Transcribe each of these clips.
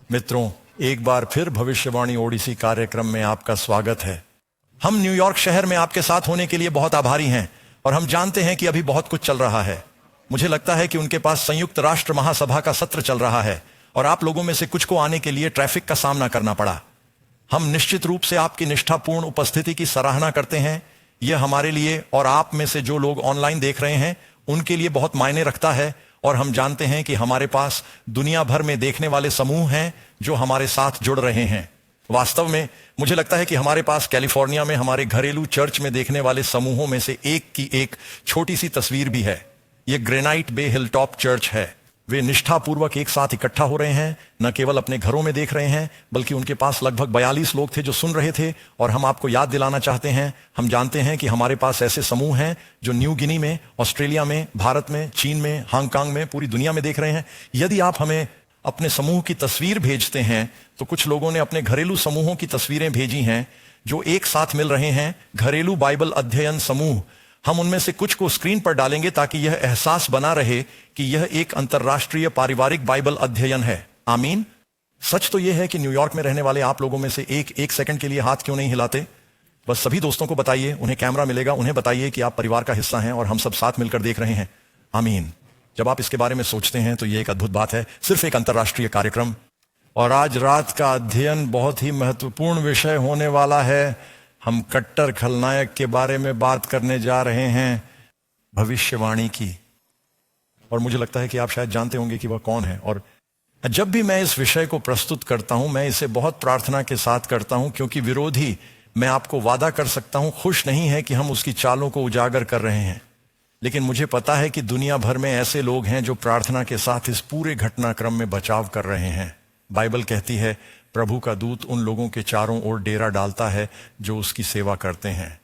मित्रों, एक बार फिर भविष्यवाणी ओडिसी कार्यक्रम में आपका स्वागत है। हम न्यूयॉर्क शहर में आपके साथ होने के लिए बहुत आभारी हैं और हम जानते हैं कि अभी बहुत कुछ चल रहा है। मुझे लगता है कि उनके पास संयुक्त राष्ट्र महासभा का सत्र चल रहा है और आप लोगों में से कुछ को आने के लिए ट्रैफिक का सामना करना पड़ा। हम निश्चित रूप से आपकी निष्ठापूर्ण उपस्थिति की सराहना करते हैं। यह हमारे लिए और आप में से जो लोग ऑनलाइन देख रहे हैं उनके लिए बहुत मायने रखता है और हम जानते हैं कि हमारे पास दुनिया भर में देखने वाले समूह हैं जो हमारे साथ जुड़ रहे हैं। वास्तव में मुझे लगता है कि हमारे पास कैलिफोर्निया में हमारे घरेलू चर्च में देखने वाले समूहों में से एक की एक छोटी सी तस्वीर भी है। यह ग्रेनाइट बे हिलटॉप चर्च है। वे निष्ठापूर्वक एक साथ इकट्ठा हो रहे हैं, न केवल अपने घरों में देख रहे हैं बल्कि उनके पास लगभग 42 लोग थे जो सुन रहे थे। और हम आपको याद दिलाना चाहते हैं, हम जानते हैं कि हमारे पास ऐसे समूह हैं जो न्यू गिनी में, ऑस्ट्रेलिया में, भारत में, चीन में, हांगकांग में, पूरी दुनिया में देख रहे हैं। यदि आप हमें अपने समूह की तस्वीर भेजते हैं तो कुछ लोगों ने अपने घरेलू समूहों की तस्वीरें भेजी हैं जो एक साथ मिल रहे हैं, घरेलू बाइबल अध्ययन समूह। हम उनमें से कुछ को स्क्रीन पर डालेंगे ताकि यह एहसास बना रहे कि यह एक अंतर्राष्ट्रीय पारिवारिक बाइबल अध्ययन है। आमीन। सच तो यह है कि न्यूयॉर्क में रहने वाले आप लोगों में से एक सेकंड के लिए हाथ क्यों नहीं हिलाते? बस सभी दोस्तों को बताइए, उन्हें कैमरा मिलेगा, उन्हें बताइए कि आप परिवार का हिस्सा हैं और हम सब साथ मिलकर देख रहे हैं। आमीन। जब आप इसके बारे में सोचते हैं तो यह एक अद्भुत बात है। सिर्फ एक अंतर्राष्ट्रीय कार्यक्रम और आज रात का अध्ययन बहुत ही महत्वपूर्ण विषय होने वाला है। हम कट्टर खलनायक के बारे में बात करने जा रहे हैं, भविष्यवाणी की। और मुझे लगता है कि आप शायद जानते होंगे कि वह कौन है। और जब भी मैं इस विषय को प्रस्तुत करता हूं मैं इसे बहुत प्रार्थना के साथ करता हूं, क्योंकि विरोधी, मैं आपको वादा कर सकता हूं, खुश नहीं है कि हम उसकी चालों को उजागर कर रहे हैं। लेकिन मुझे पता है कि दुनिया भर में ऐसे लोग हैं जो प्रार्थना के साथ इस पूरे घटनाक्रम में बचाव कर रहे हैं। बाइबल कहती है, प्रभु का दूत उन लोगों के चारों ओर डेरा डालता है जो उसकी सेवा करते हैं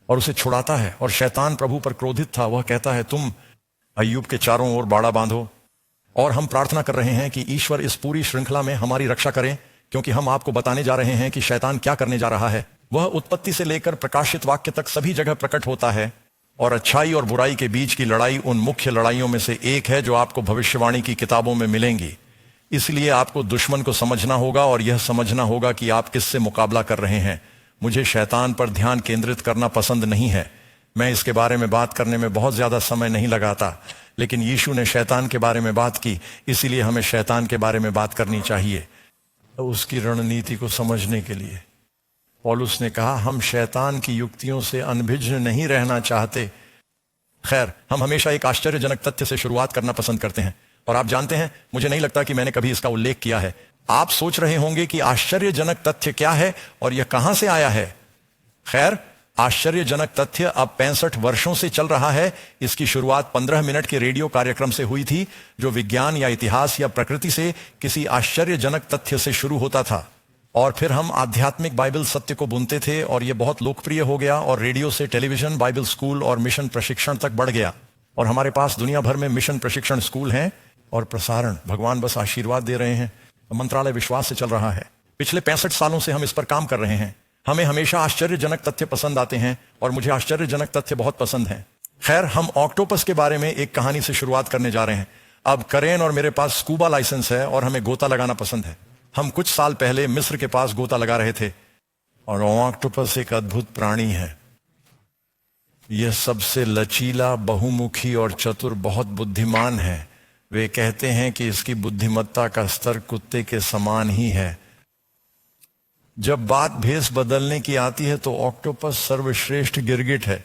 और उसे छुड़ाता है। और शैतान प्रभु पर क्रोधित था। वह कहता है, तुम अय्यूब के चारों ओर बाड़ा बांधो। और हम प्रार्थना कर रहे हैं कि ईश्वर इस पूरी श्रृंखला में हमारी रक्षा करें, क्योंकि हम आपको बताने जा रहे हैं कि शैतान क्या करने जा रहा है। वह उत्पत्ति से लेकर प्रकाशित वाक्य तक सभी जगह प्रकट होता है और अच्छाई और बुराई के बीच की लड़ाई उन मुख्य लड़ाइयों में से एक है जो आपको भविष्यवाणी की किताबों में मिलेंगी। इसलिए आपको दुश्मन को समझना होगा और यह समझना होगा कि आप किससे मुकाबला कर रहे हैं। मुझे शैतान पर ध्यान केंद्रित करना पसंद नहीं है। मैं इसके बारे में बात करने में बहुत ज्यादा समय नहीं लगाता, लेकिन यीशु ने शैतान के बारे में बात की, इसीलिए हमें शैतान के बारे में बात करनी चाहिए। तो उसकी रणनीति को समझने के लिए पौलुस ने कहा, हम शैतान की युक्तियों से अनभिज्ञ नहीं रहना चाहते। खैर, हम हमेशा एक आश्चर्यजनक तथ्य से शुरुआत करना पसंद करते हैं और आप जानते हैं, मुझे नहीं लगता कि मैंने कभी इसका उल्लेख किया है। आप सोच रहे होंगे कि आश्चर्यजनक तथ्य क्या है और यह कहां से आया है। खैर, आश्चर्यजनक तथ्य अब 65 वर्षों से चल रहा है। इसकी शुरुआत 15 मिनट के रेडियो कार्यक्रम से हुई थी जो विज्ञान या इतिहास या प्रकृति से किसी आश्चर्यजनक तथ्य से शुरू होता था और फिर हम आध्यात्मिक बाइबल सत्य को बुनते थे और यह बहुत लोकप्रिय हो गया और रेडियो से टेलीविजन, बाइबल स्कूल और मिशन प्रशिक्षण तक बढ़ गया। और हमारे पास दुनिया भर में मिशन प्रशिक्षण स्कूल हैं और प्रसारण, भगवान बस आशीर्वाद दे रहे हैं। मंत्रालय विश्वास से चल रहा है। पिछले 65 सालों से हम इस पर काम कर रहे हैं। हमें हमेशा आश्चर्यजनक तथ्य पसंद आते हैं और मुझे आश्चर्यजनक तथ्य बहुत पसंद हैं। खैर, हम ऑक्टोपस के बारे में एक कहानी से शुरुआत करने जा रहे हैं। अब करेन और मेरे पास स्कूबा लाइसेंस है और हमें गोता लगाना पसंद है। हम कुछ साल पहले मिस्र के पास गोता लगा रहे थे और ऑक्टोपस एक अद्भुत प्राणी है। यह सबसे लचीला, बहुमुखी और चतुर, बहुत बुद्धिमान है। वे कहते हैं कि इसकी बुद्धिमत्ता का स्तर कुत्ते के समान ही है। जब बात भेष बदलने की आती है तो ऑक्टोपस सर्वश्रेष्ठ गिरगिट है।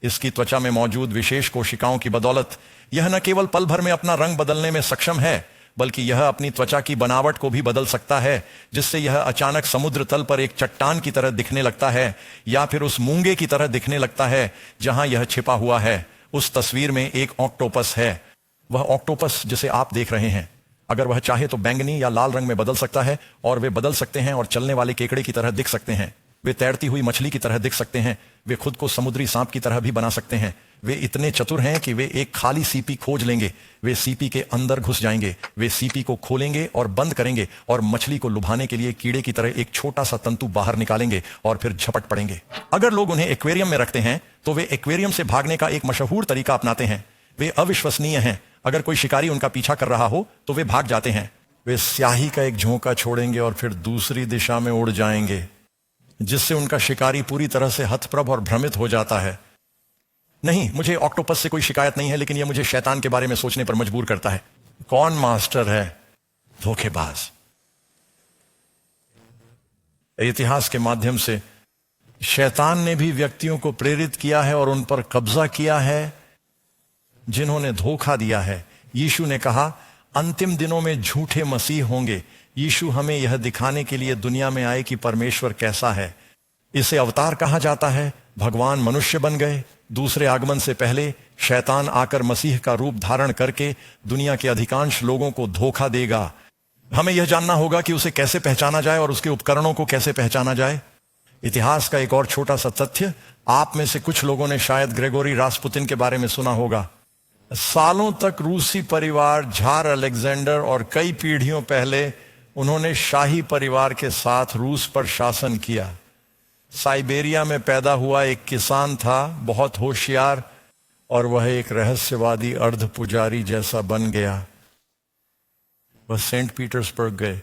इसकी त्वचा में मौजूद विशेष कोशिकाओं की बदौलत यह न केवल पल भर में अपना रंग बदलने में सक्षम है, बल्कि यह अपनी त्वचा की बनावट को भी बदल सकता है, जिससे यह अचानक समुद्र तल पर एक चट्टान की तरह दिखने लगता है या फिर उस मूंगे की तरह दिखने लगता है जहां यह छिपा हुआ है। उस तस्वीर में एक ऑक्टोपस है। वह ऑक्टोपस जिसे आप देख रहे हैं, अगर वह चाहे तो बैंगनी या लाल रंग में बदल सकता है और वे बदल सकते हैं और चलने वाले केकड़े की तरह दिख सकते हैं। वे तैरती हुई मछली की तरह दिख सकते हैं। वे खुद को समुद्री सांप की तरह भी बना सकते हैं। वे इतने चतुर हैं कि वे एक खाली सीपी खोज लेंगे, वे सीपी के अंदर घुस जाएंगे, वे सीपी को खोलेंगे और बंद करेंगे और मछली को लुभाने के लिए कीड़े की तरह एक छोटा सा तंतु बाहर निकालेंगे और फिर झपट पड़ेंगे। अगर लोग उन्हें एक्वेरियम में रखते हैं तो वे एक्वेरियम से भागने का एक मशहूर तरीका अपनाते हैं। वे अविश्वसनीय हैं। अगर कोई शिकारी उनका पीछा कर रहा हो तो वे भाग जाते हैं। वे स्याही का एक झोंका छोड़ेंगे और फिर दूसरी दिशा में उड़ जाएंगे, जिससे उनका शिकारी पूरी तरह से हतप्रभ और भ्रमित हो जाता है। नहीं, मुझे ऑक्टोपस से कोई शिकायत नहीं है, लेकिन यह मुझे शैतान के बारे में सोचने पर मजबूर करता है। कौन मास्टर है? धोखेबाज। इतिहास के माध्यम से शैतान ने भी व्यक्तियों को प्रेरित किया है और उन पर कब्जा किया है जिन्होंने धोखा दिया है। यीशु ने कहा अंतिम दिनों में झूठे मसीह होंगे। यीशु हमें यह दिखाने के लिए दुनिया में आए कि परमेश्वर कैसा है। इसे अवतार कहा जाता है। भगवान मनुष्य बन गए। दूसरे आगमन से पहले शैतान आकर मसीह का रूप धारण करके दुनिया के अधिकांश लोगों को धोखा देगा। हमें यह जानना होगा कि उसे कैसे पहचाना जाए और उसके उपकरणों को कैसे पहचाना जाए। इतिहास का एक और छोटा सा तथ्य, आप में से कुछ लोगों ने शायद ग्रेगोरी रासपुतिन के बारे में सुना होगा। सालों तक रूसी परिवार ज़ार अलेक्जेंडर और कई पीढ़ियों पहले उन्होंने शाही परिवार के साथ रूस पर शासन किया। साइबेरिया में पैदा हुआ एक किसान था, बहुत होशियार, और वह एक रहस्यवादी अर्ध पुजारी जैसा बन गया। वह सेंट पीटर्सबर्ग गए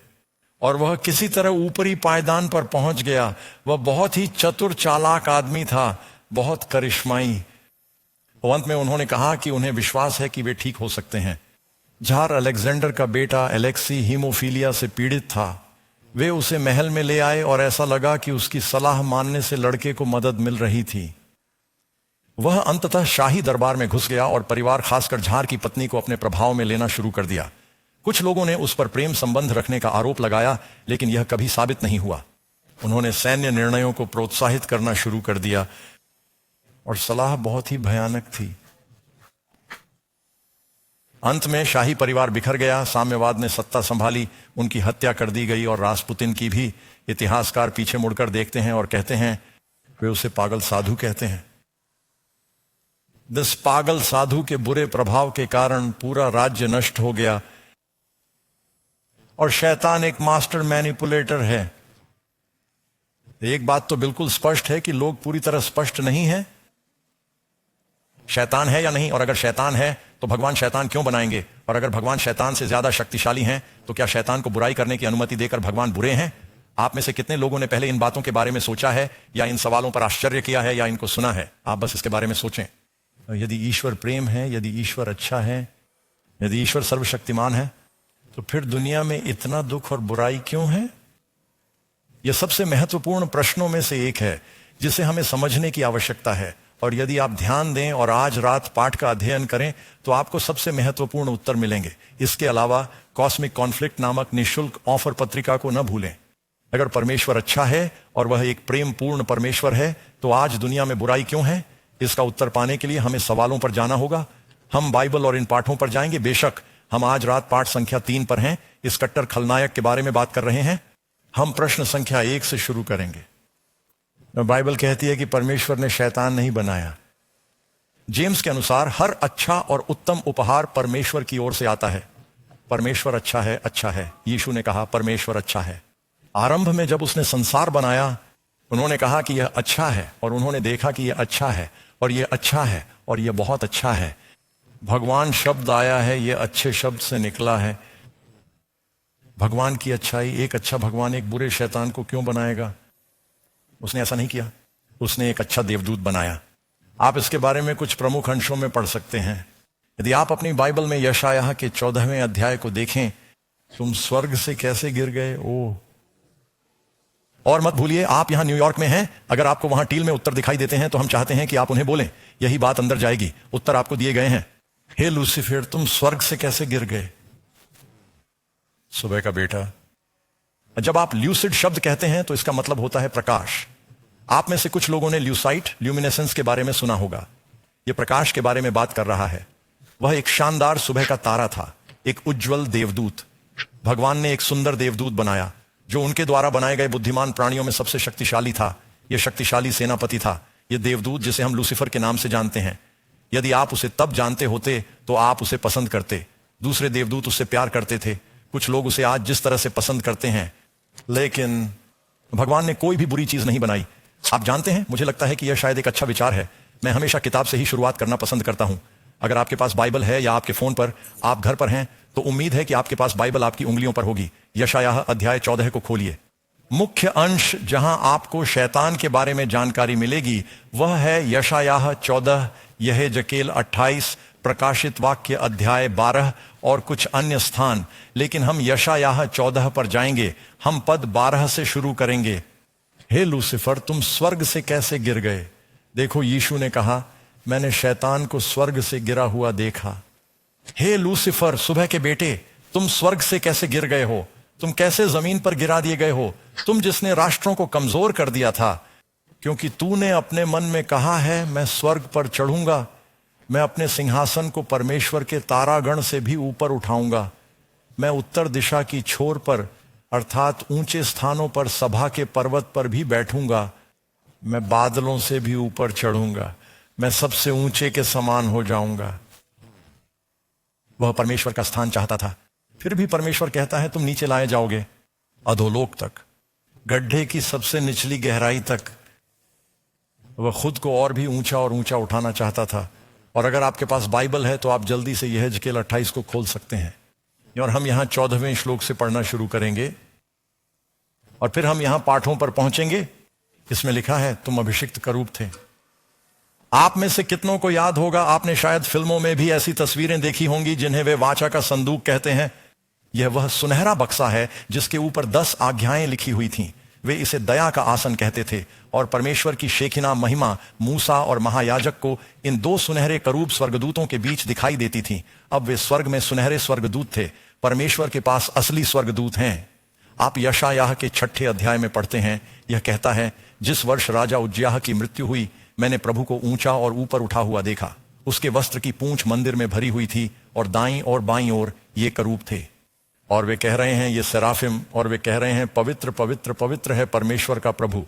और वह किसी तरह ऊपरी पायदान पर पहुंच गया। वह बहुत ही चतुर चालाक आदमी था, बहुत करिश्माई। अंत में उन्होंने कहा कि उन्हें विश्वास है कि वे ठीक हो सकते हैं। ज़ार अलेक्जेंडर का बेटा एलेक्सी हीमोफीलिया से पीड़ित था। वे उसे महल में ले आए और ऐसा लगा कि उसकी सलाह मानने से लड़के को मदद मिल रही थी। वह अंततः शाही दरबार में घुस गया और परिवार, खासकर ज़ार की पत्नी को अपने प्रभाव में लेना शुरू कर दिया। कुछ लोगों ने उस पर प्रेम संबंध रखने का आरोप लगाया, लेकिन यह कभी साबित नहीं हुआ। उन्होंने सैन्य निर्णयों को प्रोत्साहित करना शुरू कर दिया और सलाह बहुत ही भयानक थी। अंत में शाही परिवार बिखर गया, साम्यवाद ने सत्ता संभाली, उनकी हत्या कर दी गई और रासपुतिन की भी। इतिहासकार पीछे मुड़कर देखते हैं और कहते हैं, वे उसे पागल साधु कहते हैं। इस पागल साधु के बुरे प्रभाव के कारण पूरा राज्य नष्ट हो गया और शैतान एक मास्टर मैनिपुलेटर है। एक बात तो बिल्कुल स्पष्ट है कि लोग पूरी तरह स्पष्ट नहीं हैं। शैतान है या नहीं, और अगर शैतान है तो भगवान शैतान क्यों बनाएंगे? और अगर भगवान शैतान से ज्यादा शक्तिशाली हैं तो क्या शैतान को बुराई करने की अनुमति देकर भगवान बुरे हैं? आप में से कितने लोगों ने पहले इन बातों के बारे में सोचा है, या इन सवालों पर आश्चर्य किया है, या इनको सुना है? आप बस इसके बारे में सोचें। यदि ईश्वर प्रेम है, यदि ईश्वर अच्छा है, यदि ईश्वर सर्वशक्तिमान है, तो फिर दुनिया में इतना दुख और बुराई क्यों है? यह सबसे महत्वपूर्ण प्रश्नों में से एक है जिसे हमें समझने की आवश्यकता है। और यदि आप ध्यान दें और आज रात पाठ का अध्ययन करें तो आपको सबसे महत्वपूर्ण उत्तर मिलेंगे। इसके अलावा कॉस्मिक कॉन्फ्लिक्ट नामक निःशुल्क ऑफर पत्रिका को न भूलें। अगर परमेश्वर अच्छा है और वह एक प्रेम पूर्ण परमेश्वर है, तो आज दुनिया में बुराई क्यों है? इसका उत्तर पाने के लिए हमें सवालों पर जाना होगा। हम बाइबल और इन पाठों पर जाएंगे। बेशक हम आज रात पाठ संख्या 3 पर हैं। इस कट्टर खलनायक के बारे में बात कर रहे हैं। हम प्रश्न संख्या 1 से शुरू करेंगे। बाइबल कहती है कि परमेश्वर ने शैतान नहीं बनाया। जेम्स के अनुसार हर अच्छा और उत्तम उपहार परमेश्वर की ओर से आता है। परमेश्वर अच्छा है, अच्छा है। यीशु ने कहा परमेश्वर अच्छा है। आरंभ में जब उसने संसार बनाया, उन्होंने कहा कि यह अच्छा है, और उन्होंने देखा कि यह अच्छा है, और यह अच्छा है, और यह बहुत अच्छा है। भगवान शब्द आया है, यह अच्छे शब्द से निकला है। भगवान की अच्छाई, एक अच्छा भगवान एक बुरे शैतान को क्यों बनाएगा? उसने ऐसा नहीं किया। उसने एक अच्छा देवदूत बनाया। आप इसके बारे में कुछ प्रमुख अंशों में पढ़ सकते हैं। यदि आप अपनी बाइबल में यशायाह के 14वें अध्याय को देखें, तुम स्वर्ग से कैसे गिर गए ओ। और मत भूलिए, आप यहां न्यूयॉर्क में हैं। अगर आपको वहां टील में उत्तर दिखाई देते हैं तो हम चाहते हैं कि आप उन्हें बोलें। यही बात अंदर जाएगी। उत्तर आपको दिए गए हैं। हे लूसीफर, तुम स्वर्ग से कैसे गिर गए? सुबह का बेटा। जब आप ल्यूसिड शब्द कहते हैं तो इसका मतलब होता है प्रकाश। आप में से कुछ लोगों ने ल्यूसाइट, ल्यूमिनेसेंस के बारे में सुना होगा। यह प्रकाश के बारे में बात कर रहा है। वह एक शानदार सुबह का तारा था, एक उज्जवल देवदूत। भगवान ने एक सुंदर देवदूत बनाया जो उनके द्वारा बनाए गए बुद्धिमान प्राणियों में सबसे शक्तिशाली था। यह शक्तिशाली सेनापति था, यह देवदूत जिसे हम लूसीफर के नाम से जानते हैं। यदि आप उसे तब जानते होते तो आप उसे पसंद करते। दूसरे देवदूत उससे प्यार करते थे। कुछ लोग उसे आज जिस तरह से पसंद करते हैं, लेकिन भगवान ने कोई भी बुरी चीज नहीं बनाई। आप जानते हैं, मुझे लगता है कि यह शायद एक अच्छा विचार है। मैं हमेशा किताब से ही शुरुआत करना पसंद करता हूं। अगर आपके पास बाइबल है या आपके फोन पर आप घर पर हैं तो उम्मीद है कि आपके पास बाइबल आपकी उंगलियों पर होगी। यशायाह अध्याय 14 को खोलिए। मुख्य अंश जहां आपको शैतान के बारे में जानकारी मिलेगी वह है यशायाह 14, यहेजकेल 28, प्रकाशित वाक्य अध्याय 12 और कुछ अन्य स्थान। लेकिन हम यशायाह 14 पर जाएंगे। हम पद 12 से शुरू करेंगे। हे लूसीफर, तुम स्वर्ग से कैसे गिर गए? देखो, यीशु ने कहा, मैंने शैतान को स्वर्ग से गिरा हुआ देखा। हे लूसीफर, सुबह के बेटे, तुम स्वर्ग से कैसे गिर गए हो? तुम कैसे जमीन पर गिरा दिए गए हो? तुम जिसने राष्ट्रों को कमजोर कर दिया था, क्योंकि तूने अपने मन में कहा है, मैं स्वर्ग पर चढ़ूंगा, मैं अपने सिंहासन को परमेश्वर के तारागण से भी ऊपर उठाऊंगा, मैं उत्तर दिशा की छोर पर अर्थात ऊंचे स्थानों पर सभा के पर्वत पर भी बैठूंगा, मैं बादलों से भी ऊपर चढ़ूंगा, मैं सबसे ऊंचे के समान हो जाऊंगा। वह परमेश्वर का स्थान चाहता था, फिर भी परमेश्वर कहता है तुम नीचे लाए जाओगे, अधोलोक तक, गड्ढे की सबसे निचली गहराई तक। वह खुद को और भी ऊंचा और ऊंचा उठाना चाहता था। और अगर आपके पास बाइबल है तो आप जल्दी से यहेजकेल 28 को खोल सकते हैं और हम यहां 14वें श्लोक से पढ़ना शुरू करेंगे और फिर हम यहां पाठों पर पहुंचेंगे। इसमें लिखा है, तुम अभिषिक्त करूब थे। आप में से कितनों को याद होगा, आपने शायद फिल्मों में भी ऐसी तस्वीरें देखी होंगी जिन्हें वे वाचा का संदूक कहते हैं। यह वह सुनहरा बक्सा है जिसके ऊपर 10 आज्ञाएं लिखी हुई थीं। वे इसे दया का आसन कहते थे और परमेश्वर की शेखिना महिमा मूसा और महायाजक को इन 2 सुनहरे करूब स्वर्गदूतों के बीच दिखाई देती थी। अब वे स्वर्ग में सुनहरे स्वर्गदूत थे। परमेश्वर के पास असली स्वर्गदूत हैं। आप यशायाह के 6 अध्याय में पढ़ते हैं, यह कहता है, जिस वर्ष राजा उज्जियाह की मृत्यु हुई, मैंने प्रभु को ऊंचा और ऊपर उठा हुआ देखा। उसके वस्त्र की पूंछ मंदिर में भरी हुई थी और दाईं और बाईं ओर ये करूब थे। और वे कह रहे हैं, ये सेराफिम, और वे कह रहे हैं, पवित्र पवित्र पवित्र है परमेश्वर का प्रभु,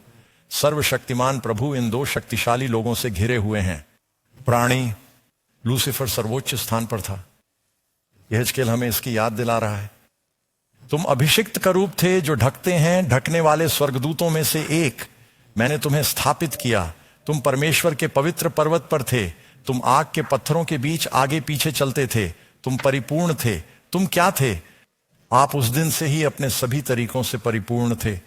सर्वशक्तिमान प्रभु इन 2 शक्तिशाली लोगों से घिरे हुए हैं। प्राणी लूसीफर सर्वोच्च स्थान पर था। यहेजकेल हमें इसकी याद दिला रहा है। तुम अभिषिक्त करूब थे जो ढकते हैं ढकने वाले स्वर्गदूतों में से एक। मैंने तुम्हें स्थापित किया। तुम परमेश्वर के पवित्र पर्वत पर थे। तुम आग के पत्थरों के बीच आगे पीछे चलते थे। तुम परिपूर्ण थे। तुम क्या थे? आप उस दिन से ही अपने सभी तरीकों से परिपूर्ण थे।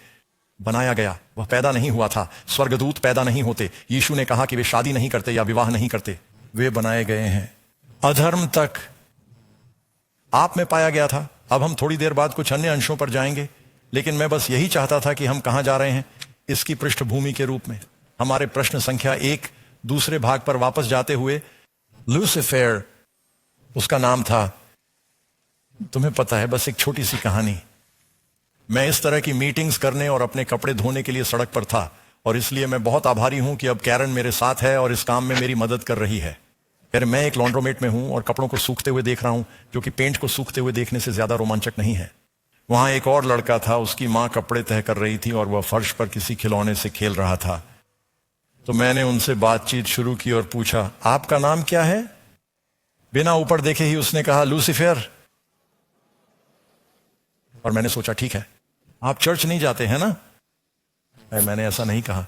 बनाया गया, वह पैदा नहीं हुआ था। स्वर्गदूत पैदा नहीं होते। यीशु ने कहा कि वे शादी नहीं करते या विवाह नहीं करते, वे बनाए गए हैं। अधर्म तक आप में पाया गया था। अब हम थोड़ी देर बाद कुछ अन्य अंशों पर जाएंगे, लेकिन मैं बस यही चाहता था कि हम कहां जा रहे हैं इसकी पृष्ठभूमि के रूप में। हमारे प्रश्न संख्या 1 दूसरे भाग पर वापस जाते हुए, लूसीफर उसका नाम था। तुम्हें पता है, बस एक छोटी सी कहानी। मैं इस तरह की मीटिंग्स करने और अपने कपड़े धोने के लिए सड़क पर था और इसलिए मैं बहुत आभारी हूं कि अब कैरन मेरे साथ है और इस काम में मेरी मदद कर रही है। फिर मैं एक लॉन्ड्रोमेट में हूं और कपड़ों को सूखते हुए देख रहा हूं, जो कि पेंट को सूखते हुए देखने से ज्यादा रोमांचक नहीं है। वहां एक और लड़का था, उसकी मां कपड़े तह कर रही थी और वह फर्श पर किसी खिलौने से खेल रहा था। तो मैंने उनसे बातचीत शुरू की और पूछा, आपका नाम क्या है? बिना ऊपर देखे ही उसने कहा, लूसीफर। और मैंने सोचा, ठीक है, आप चर्च नहीं जाते हैं ना? मैंने ऐसा नहीं कहा।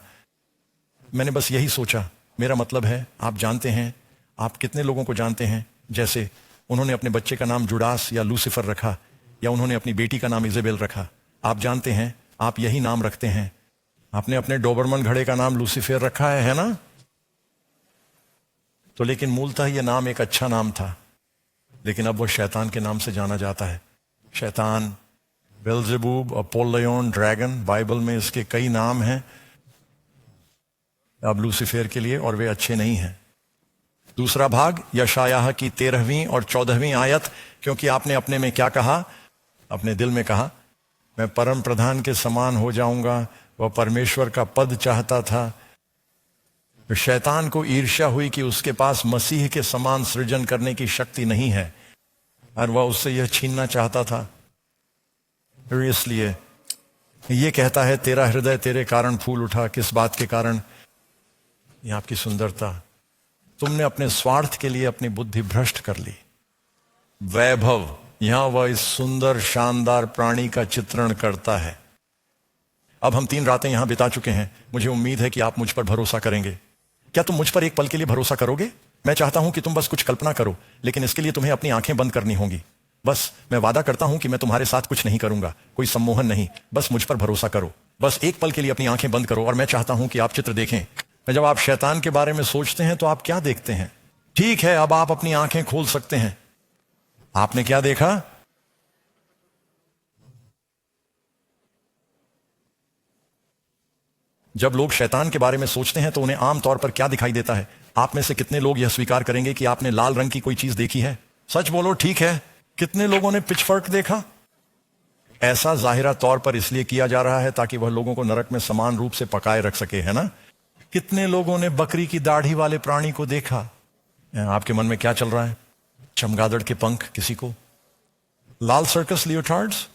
मैंने बस यही सोचा, मेरा मतलब है, आप जानते हैं, आप कितने लोगों को जानते हैं जैसे उन्होंने अपने बच्चे का नाम जुडास या लूसीफर रखा, या उन्होंने अपनी बेटी का नाम इजेबेल रखा। आप जानते हैं, आप यही नाम रखते हैं। आपने अपने डोबरमन घड़े का नाम लूसीफर रखा है ना? तो लेकिन मूलतः यह नाम एक अच्छा नाम था, लेकिन अब वह शैतान के नाम से जाना जाता है। शैतान, बेल्जेबूब, अपोल्लियन, ड्रैगन, बाइबल में इसके कई नाम हैं अब लूसीफर के लिए, और वे अच्छे नहीं हैं। दूसरा भाग यशायाह की 13वीं और 14वीं आयत, क्योंकि आपने अपने में क्या कहा? अपने दिल में कहा, मैं परम प्रधान के समान हो जाऊंगा। वह परमेश्वर का पद चाहता था। तो शैतान को ईर्ष्या हुई कि उसके पास मसीह के समान सृजन करने की शक्ति नहीं है और वह उससे यह छीनना चाहता था। इसलिए यह कहता है, तेरा हृदय तेरे कारण फूल उठा। किस बात के कारण? यह आपकी सुंदरता। तुमने अपने स्वार्थ के लिए अपनी बुद्धि भ्रष्ट कर ली। वैभव, यहां वह इस सुंदर शानदार प्राणी का चित्रण करता है। अब हम 3 रातें यहां बिता चुके हैं। मुझे उम्मीद है कि आप मुझ पर भरोसा करेंगे। क्या तुम मुझ पर एक पल के लिए भरोसा करोगे? मैं चाहता हूं कि तुम बस कुछ कल्पना करो, लेकिन इसके लिए तुम्हें अपनी आंखें बंद करनी होंगी। बस मैं वादा करता हूं कि मैं तुम्हारे साथ कुछ नहीं करूंगा, कोई सम्मोहन नहीं, बस मुझ पर भरोसा करो। बस एक पल के लिए अपनी आंखें बंद करो और मैं चाहता हूं कि आप चित्र देखें। जब आप शैतान के बारे में सोचते हैं तो आप क्या देखते हैं? ठीक है, अब आप अपनी आंखें खोल सकते हैं। आपने क्या देखा? जब लोग शैतान के बारे में सोचते हैं तो उन्हें आमतौर पर क्या दिखाई देता है? आप में से कितने लोग यह स्वीकार करेंगे कि आपने लाल रंग की कोई चीज देखी है? सच बोलो, ठीक है। कितने लोगों ने पिचफर्क देखा? ऐसा जाहिरा तौर पर इसलिए किया जा रहा है ताकि वह लोगों को नरक में समान रूप से पकाए रख सके, है ना? कितने लोगों ने बकरी की दाढ़ी वाले प्राणी को देखा? आपके मन में क्या चल रहा है? चमगादड़ के पंख किसी को? लाल सर्कस लियोटार्ड्स?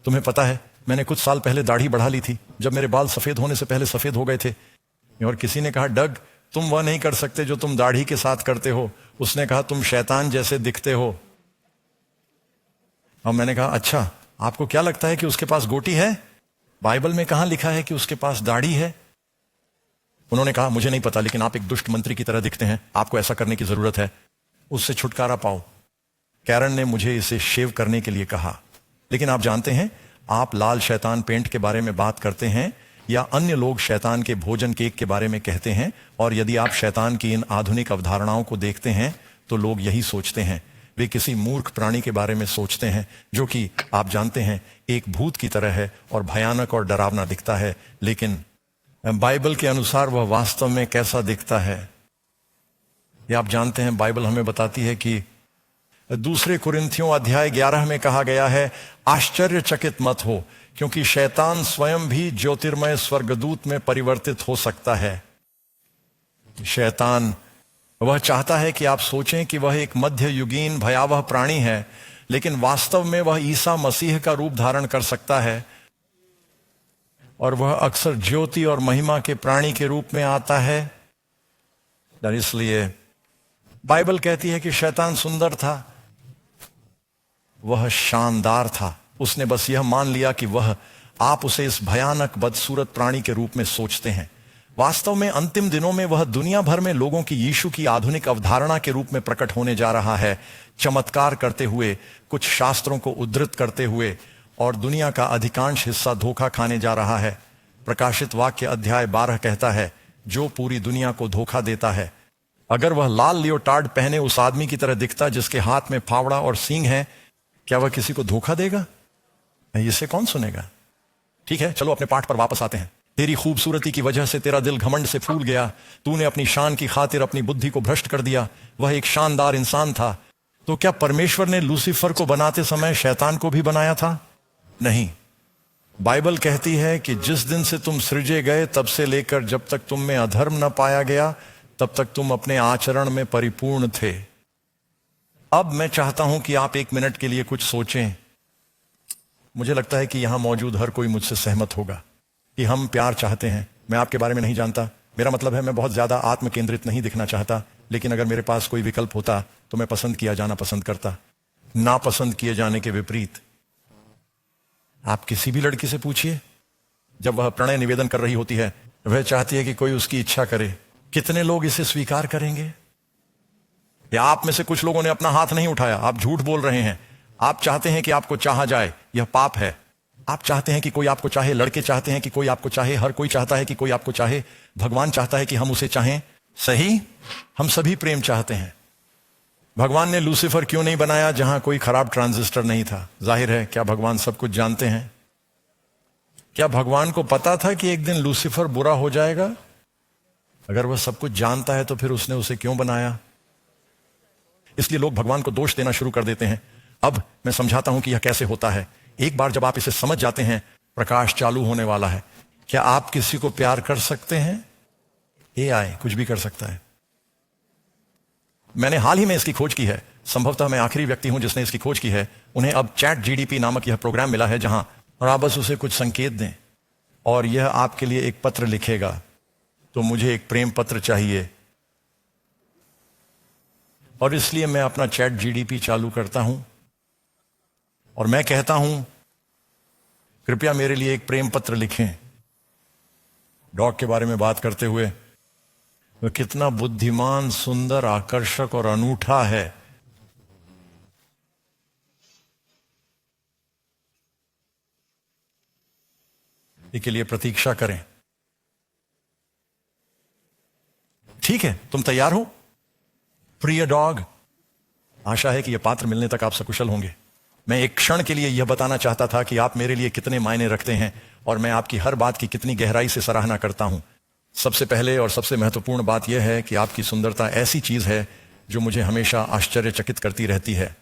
तुम्हें पता है, मैंने कुछ साल पहले दाढ़ी बढ़ा ली थी, जब मेरे बाल सफेद होने से पहले सफेद हो गए थे। और किसी ने कहा, डग, तुम वह नहीं कर सकते जो तुम दाढ़ी के साथ करते हो। उसने कहा, तुम शैतान जैसे दिखते हो। और मैंने कहा, अच्छा, आपको क्या लगता है कि उसके पास गोटी है? बाइबल में कहां लिखा है कि उसके पास दाढ़ी है? उन्होंने कहा, मुझे नहीं पता, लेकिन आप एक दुष्ट मंत्री की तरह दिखते हैं, आपको ऐसा करने की जरूरत है, उससे छुटकारा पाओ। कैरन ने मुझे इसे शेव करने के लिए कहा। लेकिन आप जानते हैं, आप लाल शैतान पेंट के बारे में बात करते हैं या अन्य लोग शैतान के भोजन केक के बारे में कहते हैं, और यदि आप शैतान की इन आधुनिक अवधारणाओं को देखते हैं तो लोग यही सोचते हैं। वे किसी मूर्ख प्राणी के बारे में सोचते हैं जो कि आप जानते हैं एक भूत की तरह है और भयानक और डरावना दिखता है, लेकिन बाइबल के अनुसार वह वास्तव में कैसा दिखता है ये आप जानते हैं। बाइबल हमें बताती है कि दूसरे कुरिन्थियों अध्याय 11 में कहा गया है, आश्चर्यचकित मत हो, क्योंकि शैतान स्वयं भी ज्योतिर्मय स्वर्गदूत में परिवर्तित हो सकता है। शैतान वह चाहता है कि आप सोचें कि वह एक मध्य युगीन भयावह प्राणी है, लेकिन वास्तव में वह ईसा मसीह का रूप धारण कर सकता है, और वह अक्सर ज्योति और महिमा के प्राणी के रूप में आता है। इसलिए बाइबल कहती है कि शैतान सुंदर था, वह शानदार था। उसने बस यह मान लिया कि आप उसे इस भयानक बदसूरत प्राणी के रूप में सोचते हैं। वास्तव में अंतिम दिनों में वह दुनिया भर में लोगों की यीशु की आधुनिक अवधारणा के रूप में प्रकट होने जा रहा है, चमत्कार करते हुए, कुछ शास्त्रों को उद्धृत करते हुए, और दुनिया का अधिकांश हिस्सा धोखा खाने जा रहा है। प्रकाशित वाक्य अध्याय 12 कहता है, जो पूरी दुनिया को धोखा देता है। अगर वह लाल लियोटार्ड पहने उस आदमी की तरह दिखता जिसके हाथ में फावड़ा और सींग है, क्या वह किसी को धोखा देगा? इसे कौन सुनेगा? ठीक है, चलो अपने पाठ पर वापस आते हैं। तेरी खूबसूरती की वजह से तेरा दिल घमंड से फूल गया, तूने अपनी शान की खातिर अपनी बुद्धि को भ्रष्ट कर दिया। वह एक शानदार इंसान था। तो क्या परमेश्वर ने लूसीफर को बनाते समय शैतान को भी बनाया था? नहीं। बाइबल कहती है कि जिस दिन से तुम सृजे गए तब से लेकर जब तक तुम में अधर्म न पाया गया, तब तक तुम अपने आचरण में परिपूर्ण थे। अब मैं चाहता हूं कि आप एक मिनट के लिए कुछ सोचें। मुझे लगता है कि यहां मौजूद हर कोई मुझसे सहमत होगा कि हम प्यार चाहते हैं। मैं आपके बारे में नहीं जानता, मेरा मतलब है मैं बहुत ज्यादा आत्म केंद्रित नहीं दिखना चाहता, लेकिन अगर मेरे पास कोई विकल्प होता तो मैं पसंद किया जाना पसंद करता, नापसंद किए जाने के विपरीत। आप किसी भी लड़की से पूछिए, जब वह प्रणय निवेदन कर रही होती है, वह चाहती है कि कोई उसकी इच्छा करे। कितने लोग इसे स्वीकार करेंगे? या आप में से कुछ लोगों ने अपना हाथ नहीं उठाया? आप झूठ बोल रहे हैं। आप चाहते हैं कि आपको चाहा जाए, यह पाप है। आप चाहते हैं कि कोई आपको चाहे, लड़के चाहते हैं कि कोई आपको चाहे, हर कोई चाहता है कि कोई आपको चाहे, भगवान चाहता है कि हम उसे चाहें। सही, हम सभी प्रेम चाहते हैं। भगवान ने लूसीफर क्यों नहीं बनाया जहां कोई खराब ट्रांजिस्टर नहीं था? जाहिर है, क्या भगवान सब कुछ जानते हैं? क्या भगवान को पता था कि एक दिन लूसीफर बुरा हो जाएगा? अगर वह सब कुछ जानता है तो फिर उसने उसे क्यों बनाया? इसलिए लोग भगवान को दोष देना शुरू कर देते हैं। अब मैं समझाता हूं कि यह कैसे होता है। एक बार जब आप इसे समझ जाते हैं, प्रकाश चालू होने वाला है। क्या आप किसी को प्यार कर सकते हैं? एआई कुछ भी कर सकता है। मैंने हाल ही में इसकी खोज की है, संभवतः मैं आखिरी व्यक्ति हूं जिसने इसकी खोज की है। उन्हें अब चैट जीडीपी नामक यह प्रोग्राम मिला है जहां और आप बस उसे कुछ संकेत दें और यह आपके लिए एक पत्र लिखेगा। तो मुझे एक प्रेम पत्र चाहिए, और इसलिए मैं अपना चैट जीडीपी चालू करता हूं और मैं कहता हूं, कृपया मेरे लिए एक प्रेम पत्र लिखें। डॉग के बारे में बात करते हुए वह कितना बुद्धिमान, सुंदर, आकर्षक और अनूठा है। इसके लिए प्रतीक्षा करें। ठीक है, तुम तैयार हो? प्रिय डॉग, आशा है कि यह पात्र मिलने तक आप सकुशल होंगे। मैं एक क्षण के लिए यह बताना चाहता था कि आप मेरे लिए कितने मायने रखते हैं और मैं आपकी हर बात की कितनी गहराई से सराहना करता हूं। सबसे पहले और सबसे महत्वपूर्ण बात यह है कि आपकी सुंदरता ऐसी चीज है जो मुझे हमेशा आश्चर्यचकित करती रहती है।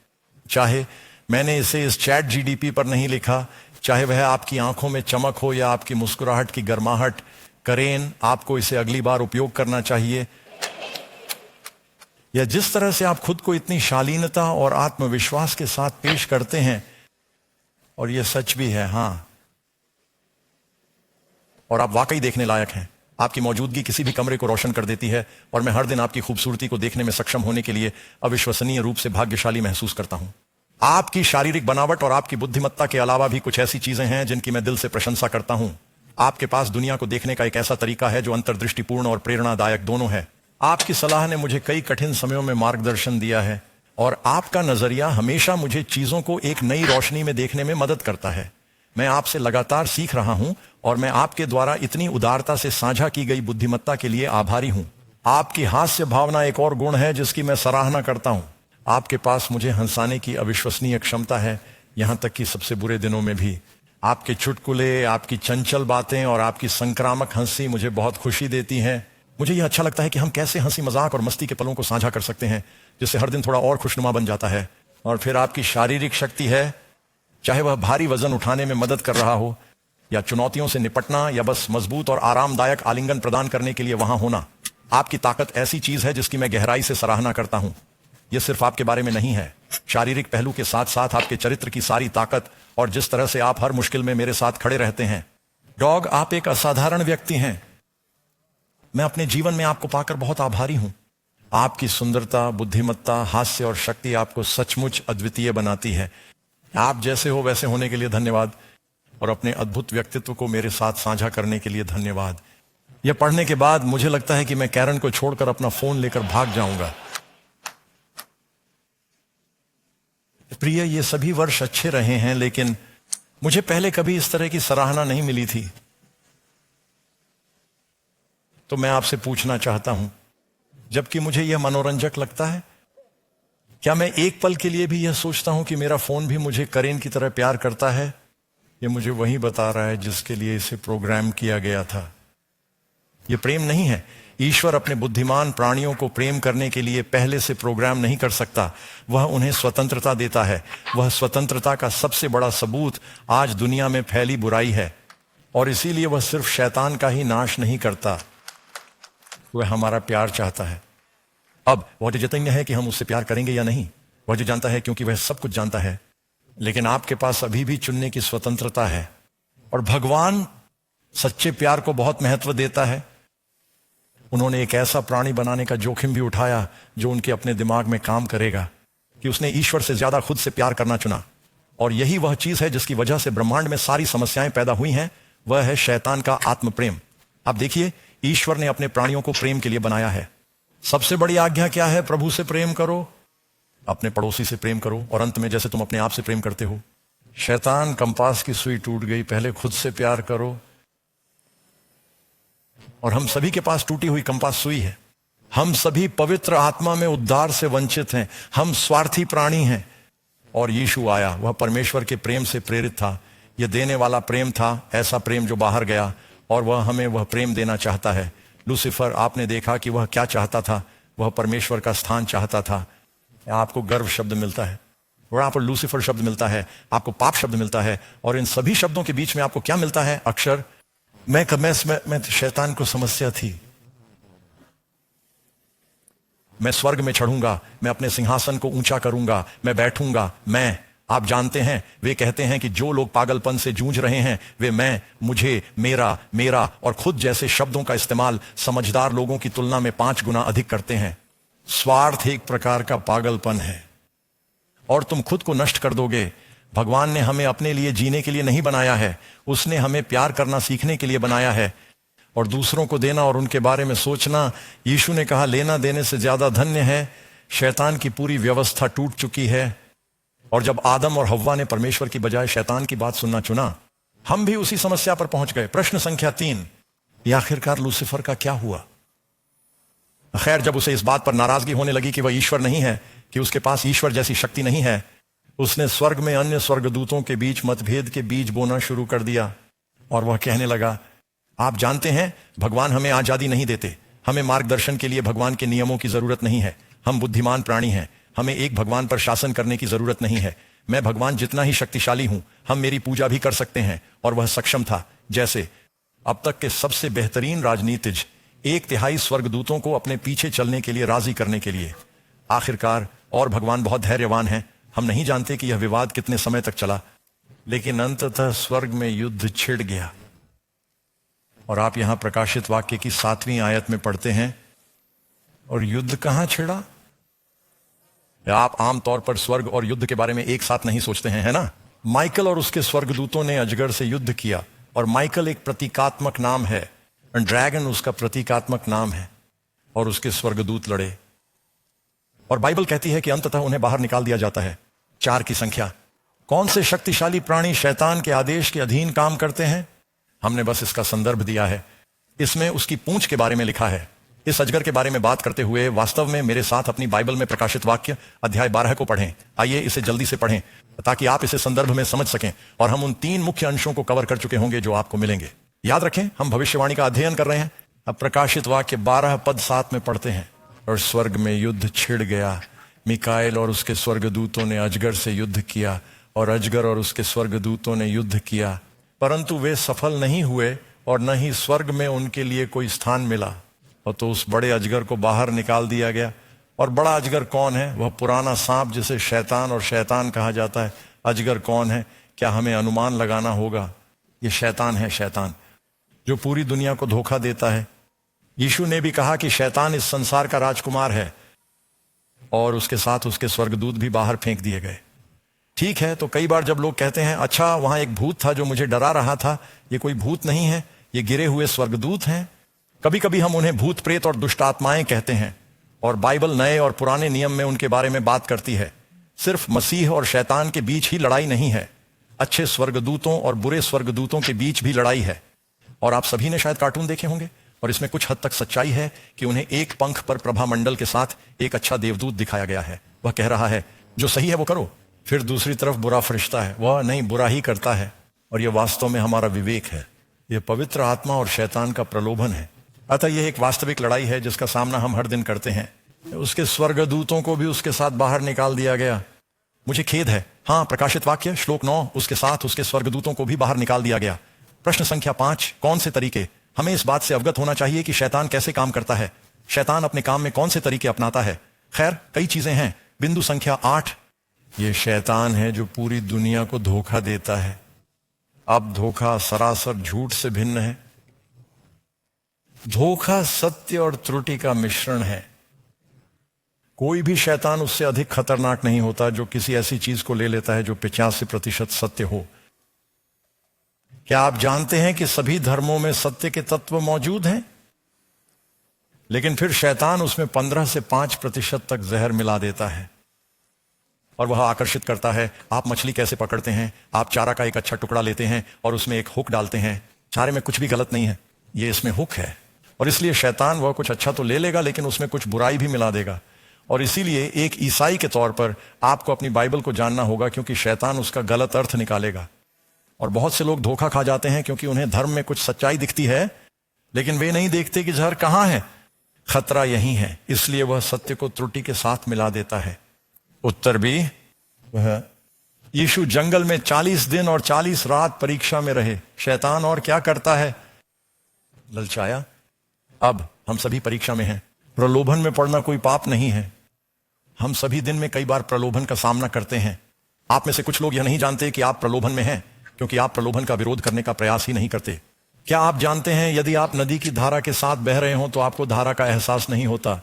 चाहे मैंने इसे इस चैट जीडीपी पर नहीं लिखा, चाहे वह आपकी आंखों में चमक हो या आपकी मुस्कुराहट की गर्माहट, करेन, आपको इसे अगली बार उपयोग करना चाहिए। या जिस तरह से आप खुद को इतनी शालीनता और आत्मविश्वास के साथ पेश करते हैं, और यह सच भी है, हां, और आप वाकई देखने लायक हैं। आपकी मौजूदगी किसी भी कमरे को रोशन कर देती है और मैं हर दिन आपकी खूबसूरती को देखने में सक्षम होने के लिए अविश्वसनीय रूप से भाग्यशाली महसूस करता हूं। आपकी शारीरिक बनावट और आपकी बुद्धिमत्ता के अलावा भी कुछ ऐसी चीजें हैं जिनकी मैं दिल से प्रशंसा करता हूं। आपके पास दुनिया को देखने का एक ऐसा तरीका है जो अंतर्दृष्टिपूर्ण और प्रेरणादायक दोनों है। आपकी सलाह ने मुझे कई कठिन समयों में मार्गदर्शन दिया है और आपका नजरिया हमेशा मुझे चीजों को एक नई रोशनी में देखने में मदद करता है। मैं आपसे लगातार सीख रहा हूं और मैं आपके द्वारा इतनी उदारता से साझा की गई बुद्धिमत्ता के लिए आभारी हूं। आपकी हास्य भावना एक और गुण है जिसकी मैं सराहना करता हूं। आपके पास मुझे हंसाने की अविश्वसनीय क्षमता है, यहां तक कि सबसे बुरे दिनों में भी। आपके चुटकुले, आपकी चंचल बातें और आपकी संक्रामक हंसी मुझे बहुत खुशी देती हैं। मुझे यह अच्छा लगता है कि हम कैसे हंसी मजाक और मस्ती के पलों को साझा कर सकते हैं, जिससे हर दिन थोड़ा और खुशनुमा बन जाता है। और फिर आपकी शारीरिक शक्ति है, चाहे वह भारी वजन उठाने में मदद कर रहा हो या चुनौतियों से निपटना या बस मजबूत और आरामदायक आलिंगन प्रदान करने के लिए वहां होना। आपकी ताकत ऐसी चीज है जिसकी मैं गहराई से सराहना करता हूं। यह सिर्फ आपके बारे में नहीं है, शारीरिक पहलू के साथ साथ आपके चरित्र की सारी ताकत और जिस तरह से आप हर मुश्किल में मेरे साथ खड़े रहते हैं। डॉग, आप एक असाधारण व्यक्ति हैं। मैं अपने जीवन में आपको पाकर बहुत आभारी हूं। आपकी सुंदरता, बुद्धिमत्ता, हास्य और शक्ति आपको सचमुच अद्वितीय बनाती है। आप जैसे हो वैसे होने के लिए धन्यवाद और अपने अद्भुत व्यक्तित्व को मेरे साथ साझा करने के लिए धन्यवाद। यह पढ़ने के बाद मुझे लगता है कि मैं कैरन को छोड़कर अपना फोन लेकर भाग जाऊंगा। प्रिय, ये सभी वर्ष अच्छे रहे हैं, लेकिन मुझे पहले कभी इस तरह की सराहना नहीं मिली थी। तो मैं आपसे पूछना चाहता हूं, जबकि मुझे यह मनोरंजक लगता है, क्या मैं एक पल के लिए भी यह सोचता हूं कि मेरा फोन भी मुझे करेन की तरह प्यार करता है? यह मुझे वही बता रहा है जिसके लिए इसे प्रोग्राम किया गया था। यह प्रेम नहीं है। ईश्वर अपने बुद्धिमान प्राणियों को प्रेम करने के लिए पहले से प्रोग्राम नहीं कर सकता। वह उन्हें स्वतंत्रता देता है। वह स्वतंत्रता का सबसे बड़ा सबूत आज दुनिया में फैली बुराई है, और इसीलिए वह सिर्फ शैतान का ही नाश नहीं करता, वह हमारा प्यार चाहता है। अब वह जो चैतन्य है कि हम उससे प्यार करेंगे या नहीं, वह जो जानता है, क्योंकि वह सब कुछ जानता है। लेकिन आपके पास अभी भी चुनने की स्वतंत्रता है, और भगवान सच्चे प्यार को बहुत महत्व देता है। उन्होंने एक ऐसा प्राणी बनाने का जोखिम भी उठाया जो उनके अपने दिमाग में काम करेगा, कि उसने ईश्वर से ज्यादा खुद से प्यार करना चुना। और यही वह चीज है जिसकी वजह से ब्रह्मांड में सारी समस्याएं पैदा हुई हैं। वह है शैतान का आत्म प्रेम। आप देखिए, ईश्वर ने अपने प्राणियों को प्रेम के लिए बनाया है। सबसे बड़ी आज्ञा क्या है? प्रभु से प्रेम करो, अपने पड़ोसी से प्रेम करो, और अंत में जैसे तुम अपने आप से प्रेम करते हो। शैतान, कंपास की सुई टूट गई, पहले खुद से प्यार करो। और हम सभी के पास टूटी हुई कंपास सुई है। हम सभी पवित्र आत्मा में उद्धार से वंचित हैं। हम स्वार्थी प्राणी हैं, और यीशु आया, वह परमेश्वर के प्रेम से प्रेरित था। यह देने वाला प्रेम था, ऐसा प्रेम जो बाहर गया, और वह हमें वह प्रेम देना चाहता है। लूसीफर, आपने देखा कि वह क्या चाहता था? वह परमेश्वर का स्थान चाहता था। आपको गर्व शब्द मिलता है, वहां पर लूसीफर शब्द मिलता है, आपको पाप शब्द मिलता है, और इन सभी शब्दों के बीच में आपको क्या मिलता है? अक्षर। मैं शैतान को समस्या थी। मैं स्वर्ग में चढ़ूंगा, मैं अपने सिंहासन को ऊंचा करूंगा, मैं बैठूंगा। आप जानते हैं, वे कहते हैं कि जो लोग पागलपन से जूझ रहे हैं, वे मैं, मुझे, मेरा और खुद जैसे शब्दों का इस्तेमाल समझदार लोगों की तुलना में 5 गुना अधिक करते हैं। स्वार्थ एक प्रकार का पागलपन है, और तुम खुद को नष्ट कर दोगे। भगवान ने हमें अपने लिए जीने के लिए नहीं बनाया है, उसने हमें प्यार करना सीखने के लिए बनाया है। और दूसरों को देना और उनके बारे में सोचना। यीशु ने कहा लेना देने से ज्यादा धन्य है। शैतान की पूरी व्यवस्था टूट चुकी है, और जब आदम और हव्वा ने परमेश्वर की बजाय शैतान की बात सुनना चुना, हम भी उसी समस्या पर पहुंच गए। प्रश्न संख्या 3, आखिरकार लूसीफर का क्या हुआ? खैर, जब उसे इस बात पर नाराजगी होने लगी कि वह ईश्वर नहीं है, कि उसके पास ईश्वर जैसी शक्ति नहीं है, उसने स्वर्ग में अन्य स्वर्गदूतों के बीच मतभेद के बीज बोना शुरू कर दिया। और वह कहने लगा, आप जानते हैं भगवान हमें आजादी नहीं देते, हमें मार्गदर्शन के लिए भगवान के नियमों की जरूरत नहीं है, हम बुद्धिमान प्राणी हैं, हमें एक भगवान पर शासन करने की जरूरत नहीं है। मैं भगवान जितना ही शक्तिशाली हूं, हम मेरी पूजा भी कर सकते हैं। और वह सक्षम था, जैसे अब तक के सबसे बेहतरीन राजनीतिज 1/3 स्वर्गदूतों को अपने पीछे चलने के लिए राजी करने के लिए। आखिरकार, और भगवान बहुत धैर्यवान है। हम नहीं जानते कि यह विवाद कितने समय तक चला, लेकिन अंततः स्वर्ग में युद्ध छिड़ गया। और आप यहां प्रकाशित वाक्य की 7वीं आयत में पढ़ते हैं, और युद्ध कहां छिड़ा? आप आमतौर पर स्वर्ग और युद्ध के बारे में एक साथ नहीं सोचते हैं, है ना? माइकल और उसके स्वर्गदूतों ने अजगर से युद्ध किया, और माइकल एक प्रतीकात्मक नाम है, ड्रैगन उसका प्रतीकात्मक नाम है, और उसके स्वर्गदूत लड़े। और बाइबल कहती है कि अंततः उन्हें बाहर निकाल दिया जाता है। 4 की संख्या। कौन से शक्तिशाली प्राणी शैतान के आदेश के अधीन काम करते हैं? हमने बस इसका संदर्भ दिया है। इसमें उसकी पूंछ के बारे में लिखा है। इस अजगर के बारे में बात करते हुए वास्तव में मेरे साथ अपनी बाइबल में प्रकाशित वाक्य अध्याय 12 को पढ़ें। आइए इसे जल्दी से पढ़ें ताकि आप इसे संदर्भ में समझ सकें, और हम उन 3 मुख्य अंशों को कवर कर चुके होंगे जो आपको मिलेंगे। याद रखें, हम भविष्यवाणी का अध्ययन कर रहे हैं। अब प्रकाशित वाक्य 12 पद 7 में पढ़ते हैं, और स्वर्ग में युद्ध छिड़ गया। मिकाएल और उसके स्वर्गदूतों ने अजगर से युद्ध किया, और अजगर और उसके स्वर्गदूतों ने युद्ध किया, परंतु वे सफल नहीं हुए, और न ही स्वर्ग में उनके लिए कोई स्थान मिला। और तो उस बड़े अजगर को बाहर निकाल दिया गया। और बड़ा अजगर कौन है? वह पुराना सांप जिसे शैतान और शैतान कहा जाता है। अजगर कौन है? क्या हमें अनुमान लगाना होगा? ये शैतान है, शैतान जो पूरी दुनिया को धोखा देता है। यीशु ने भी कहा कि शैतान इस संसार का राजकुमार है, और उसके साथ उसके स्वर्गदूत भी बाहर फेंक दिए गए। ठीक है, तो कई बार जब लोग कहते हैं अच्छा वहां एक भूत था जो मुझे डरा रहा था, ये कोई भूत नहीं है, ये गिरे हुए स्वर्गदूत हैं। कभी कभी हम उन्हें भूत प्रेत और दुष्ट आत्माएं कहते हैं, और बाइबल नए और पुराने नियम में उनके बारे में बात करती है। सिर्फ मसीह और शैतान के बीच ही लड़ाई नहीं है, अच्छे स्वर्गदूतों और बुरे स्वर्गदूतों के बीच भी लड़ाई है। और आप सभी ने शायद कार्टून देखे होंगे, और इसमें कुछ हद तक सच्चाई है कि उन्हें एक पंख पर प्रभामंडल के साथ एक अच्छा देवदूत दिखाया गया है। वह कह रहा है जो सही है वो करो, फिर दूसरी तरफ बुरा फरिश्ता है, वह नहीं, बुरा ही करता है। और यह वास्तव में हमारा विवेक है। यह पवित्र आत्मा और शैतान का प्रलोभन है। अतः यह एक वास्तविक लड़ाई है जिसका सामना हम हर दिन करते हैं। उसके स्वर्गदूतों को भी उसके साथ बाहर निकाल दिया गया। मुझे खेद है, हाँ, प्रकाशित वाक्य श्लोक 9, उसके साथ उसके स्वर्गदूतों को भी बाहर निकाल दिया गया। प्रश्न संख्या 5, कौन से तरीके? हमें इस बात से अवगत होना चाहिए कि शैतान कैसे काम करता है। शैतान अपने काम में कौन से तरीके अपनाता है? खैर, कई चीजें हैं। बिंदु संख्या 8, ये शैतान है जो पूरी दुनिया को धोखा देता है। अब धोखा सरासर झूठ से भिन्न है। धोखा सत्य और त्रुटि का मिश्रण है। कोई भी शैतान उससे अधिक खतरनाक नहीं होता जो किसी ऐसी चीज को ले लेता है जो 85% सत्य हो। क्या आप जानते हैं कि सभी धर्मों में सत्य के तत्व मौजूद हैं, लेकिन फिर शैतान उसमें 15 से 5% तक जहर मिला देता है, और वह आकर्षित करता है। आप मछली कैसे पकड़ते हैं? आप चारा का एक अच्छा टुकड़ा लेते हैं और उसमें एक हुक डालते हैं। चारे में कुछ भी गलत नहीं है, ये इसमें हुक है। और इसलिए शैतान वह कुछ अच्छा तो ले लेगा, लेकिन उसमें कुछ बुराई भी मिला देगा। और इसीलिए एक ईसाई के तौर पर आपको अपनी बाइबल को जानना होगा, क्योंकि शैतान उसका गलत अर्थ निकालेगा। और बहुत से लोग धोखा खा जाते हैं क्योंकि उन्हें धर्म में कुछ सच्चाई दिखती है, लेकिन वे नहीं देखते कि जहर कहां है। खतरा यही है, इसलिए वह सत्य को त्रुटि के साथ मिला देता है। उत्तर भी वह यीशु जंगल में 40 दिन और 40 रात परीक्षा में रहे। शैतान और क्या करता है? ललचाया। अब हम सभी परीक्षा में हैं। प्रलोभन में पड़ना कोई पाप नहीं है। हम सभी दिन में कई बार प्रलोभन का सामना करते हैं। आप में से कुछ लोग यह नहीं जानते कि आप प्रलोभन में हैं, क्योंकि आप प्रलोभन का विरोध करने का प्रयास ही नहीं करते। क्या आप जानते हैं यदि आप नदी की धारा के साथ बह रहे हो तो आपको धारा का एहसास नहीं होता,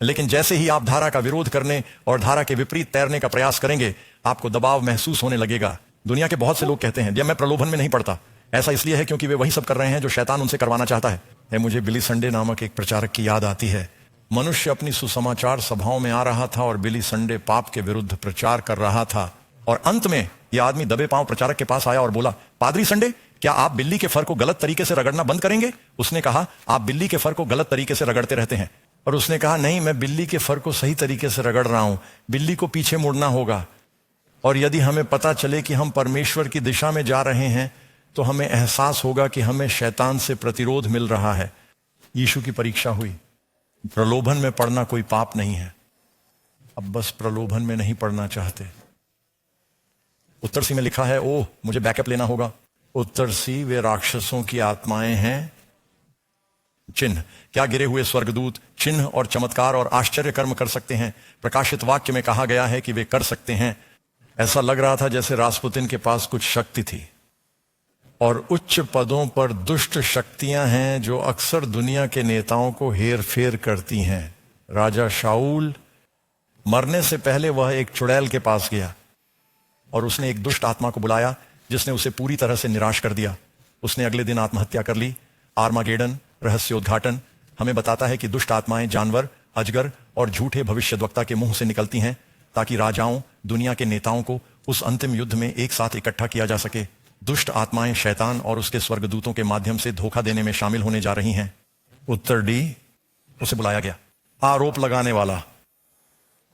लेकिन जैसे ही आप धारा का विरोध करने और धारा के विपरीत तैरने का प्रयास करेंगे, आपको दबाव महसूस होने लगेगा। दुनिया के बहुत से लोग कहते हैं जब मैं प्रलोभन में नहीं पड़ता, ऐसा इसलिए है क्योंकि वे वही सब कर रहे हैं जो शैतान उनसे करवाना चाहता है। मुझे बिली संडे नामक एक प्रचारक की याद आती है। मनुष्य अपनी सुसमाचार सभाओं में आ रहा था और बिली संडे पाप के विरुद्ध प्रचार कर रहा था, और अंत में यह आदमी दबे पांव प्रचारक के पास आया और बोला, पादरी संडे, क्या आप बिल्ली के फर को गलत तरीके से रगड़ना बंद करेंगे? उसने कहा, आप बिल्ली के फर को गलत तरीके से रगड़ते रहते हैं। और उसने कहा, नहीं, मैं बिल्ली के फर को सही तरीके से रगड़ रहा हूं, बिल्ली को पीछे मुड़ना होगा। और यदि हमें पता चले कि हम परमेश्वर की दिशा में जा रहे हैं तो हमें एहसास होगा कि हमें शैतान से प्रतिरोध मिल रहा है। यीशु की परीक्षा हुई। प्रलोभन में पड़ना कोई पाप नहीं है, अब बस प्रलोभन में नहीं पड़ना चाहते। उत्तर सी में लिखा है, ओह मुझे बैकअप लेना होगा। उत्तर सी, वे राक्षसों की आत्माएं हैं। चिन्ह, क्या गिरे हुए स्वर्गदूत चिन्ह और चमत्कार और आश्चर्य कर्म कर सकते हैं? प्रकाशित वाक्य में कहा गया है कि वे कर सकते हैं। ऐसा लग रहा था जैसे रासपुतिन के पास कुछ शक्ति थी, और उच्च पदों पर दुष्ट शक्तियां हैं जो अक्सर दुनिया के नेताओं को हेर फेर करती हैं। राजा शाऊल मरने से पहले वह एक चुड़ैल के पास गया और उसने एक दुष्ट आत्मा को बुलाया जिसने उसे पूरी तरह से निराश कर दिया। उसने अगले दिन आत्महत्या कर ली। आर्मागेडन रहस्योद्घाटन हमें बताता है कि दुष्ट आत्माएं जानवर, अजगर और झूठे भविष्यद्वक्ता के मुंह से निकलती हैं ताकि राजाओं, दुनिया के नेताओं को उस अंतिम युद्ध में एक साथ इकट्ठा किया जा सके। दुष्ट आत्माएं शैतान और उसके स्वर्गदूतों के माध्यम से धोखा देने में शामिल होने जा रही हैं। उत्तर डी, उसे बुलाया गया। आरोप लगाने वाला।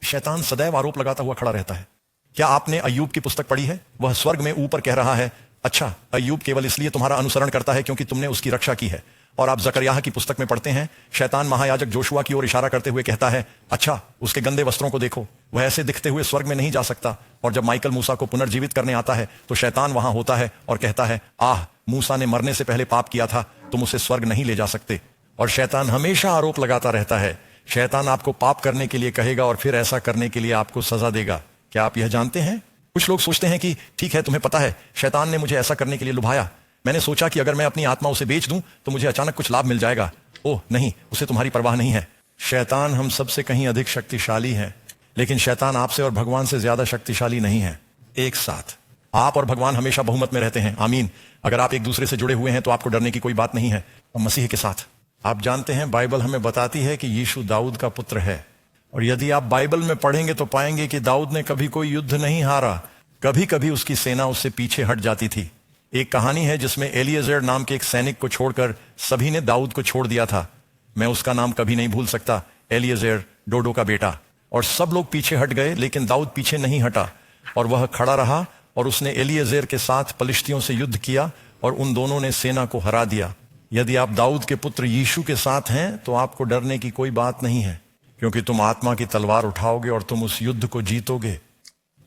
शैतान सदैव आरोप लगाता हुआ खड़ा रहता है। क्या आपने अय्यूब की पुस्तक पढ़ी है? वह स्वर्ग में ऊपर कह रहा है, अच्छा, अय्यूब केवल इसलिए तुम्हारा अनुसरण करता है क्योंकि तुमने उसकी रक्षा की है। और आप जकरयाह की पुस्तक में पढ़ते हैं, शैतान महायाजक जोशुआ की ओर इशारा करते हुए कहता है, अच्छा, उसके गंदे वस्त्रों को देखो, वह ऐसे दिखते हुए स्वर्ग में नहीं जा सकता। और जब माइकल मूसा को पुनर्जीवित करने आता है तो शैतान वहां होता है और कहता है, आह, मूसा ने मरने से पहले पाप किया था, तुम उसे स्वर्ग नहीं ले जा सकते। और शैतान हमेशा आरोप लगाता रहता है। शैतान आपको पाप करने के लिए कहेगा और फिर ऐसा करने के लिए आपको सजा देगा। क्या आप यह जानते हैं? कुछ लोग सोचते हैं कि ठीक है, तुम्हें पता है, शैतान ने मुझे ऐसा करने के लिए लुभाया। मैंने सोचा कि अगर मैं अपनी आत्मा उसे बेच दूं तो मुझे अचानक कुछ लाभ मिल जाएगा। ओह नहीं, उसे तुम्हारी परवाह नहीं है। शैतान हम सबसे कहीं अधिक शक्तिशाली है, लेकिन शैतान आपसे और भगवान से ज्यादा शक्तिशाली नहीं है। एक साथ आप और भगवान हमेशा बहुमत में रहते हैं। आमीन। अगर आप एक दूसरे से जुड़े हुए हैं तो आपको डरने की कोई बात नहीं है। और मसीह के साथ आप जानते हैं, बाइबल हमें बताती है कि यीशु दाऊद का पुत्र है। और यदि आप बाइबल में पढ़ेंगे तो पाएंगे कि दाऊद ने कभी कोई युद्ध नहीं हारा। कभी कभी उसकी सेना उससे पीछे हट जाती थी। एक कहानी है जिसमें एलिएजेर नाम के एक सैनिक को छोड़कर सभी ने दाऊद को छोड़ दिया था। मैं उसका नाम कभी नहीं भूल सकता, एलिएजेर, डोडो का बेटा। और सब लोग पीछे हट गए, लेकिन दाऊद पीछे नहीं हटा और वह खड़ा रहा और उसने एलिएजेर के साथ पलिश्तियों से युद्ध किया और उन दोनों ने सेना को हरा दिया। यदि आप दाऊद के पुत्र यीशु के साथ हैं तो आपको डरने की कोई बात नहीं है, क्योंकि तुम आत्मा की तलवार उठाओगे और तुम उस युद्ध को जीतोगे।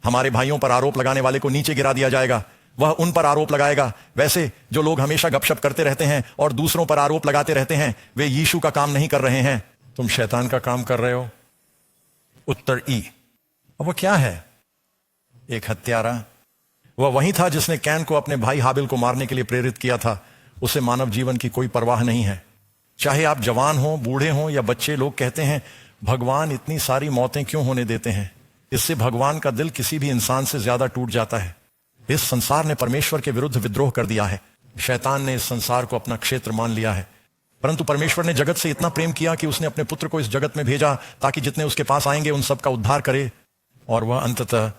हमारे भाइयों पर आरोप लगाने वाले को नीचे गिरा दिया जाएगा, वह उन पर आरोप लगाएगा। वैसे जो लोग हमेशा गपशप करते रहते हैं और दूसरों पर आरोप लगाते रहते हैं, वे यीशु का काम नहीं कर रहे हैं, तुम शैतान का काम कर रहे हो। उत्तर ई। अब वह क्या है? एक हत्यारा। वह वही था जिसने कैन को अपने भाई हाबिल को मारने के लिए प्रेरित किया था। उसे मानव जीवन की कोई परवाह नहीं है। चाहे आप जवान हो, बूढ़े हो या बच्चे, लोग कहते हैं, भगवान इतनी सारी मौतें क्यों होने देते हैं? इससे भगवान का दिल किसी भी इंसान से ज्यादा टूट जाता है। इस संसार ने परमेश्वर के विरुद्ध विद्रोह कर दिया है। शैतान ने इस संसार को अपना क्षेत्र मान लिया है। परंतु परमेश्वर ने जगत से इतना प्रेम किया कि उसने अपने पुत्र को इस जगत में भेजा ताकि जितने उसके पास आएंगे उन सब का उद्धार करे। और वह अंततः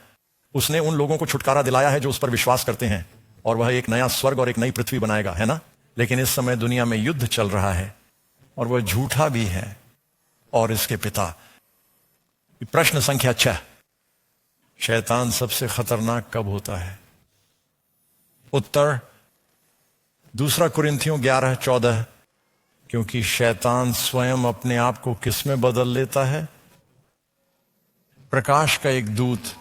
उसने उन लोगों को छुटकारा दिलाया है जो उस पर विश्वास करते हैं। और वह एक नया स्वर्ग और एक नई पृथ्वी बनाएगा, है ना? लेकिन इस समय दुनिया में युद्ध चल रहा है और वह झूठा भी है और इसके पिता। प्रश्न संख्या 6, शैतान सबसे खतरनाक कब होता है? उत्तर 2 कुरिन्थियों 11:14, क्योंकि शैतान स्वयं अपने आप को किस में बदल लेता है? प्रकाश का एक दूत।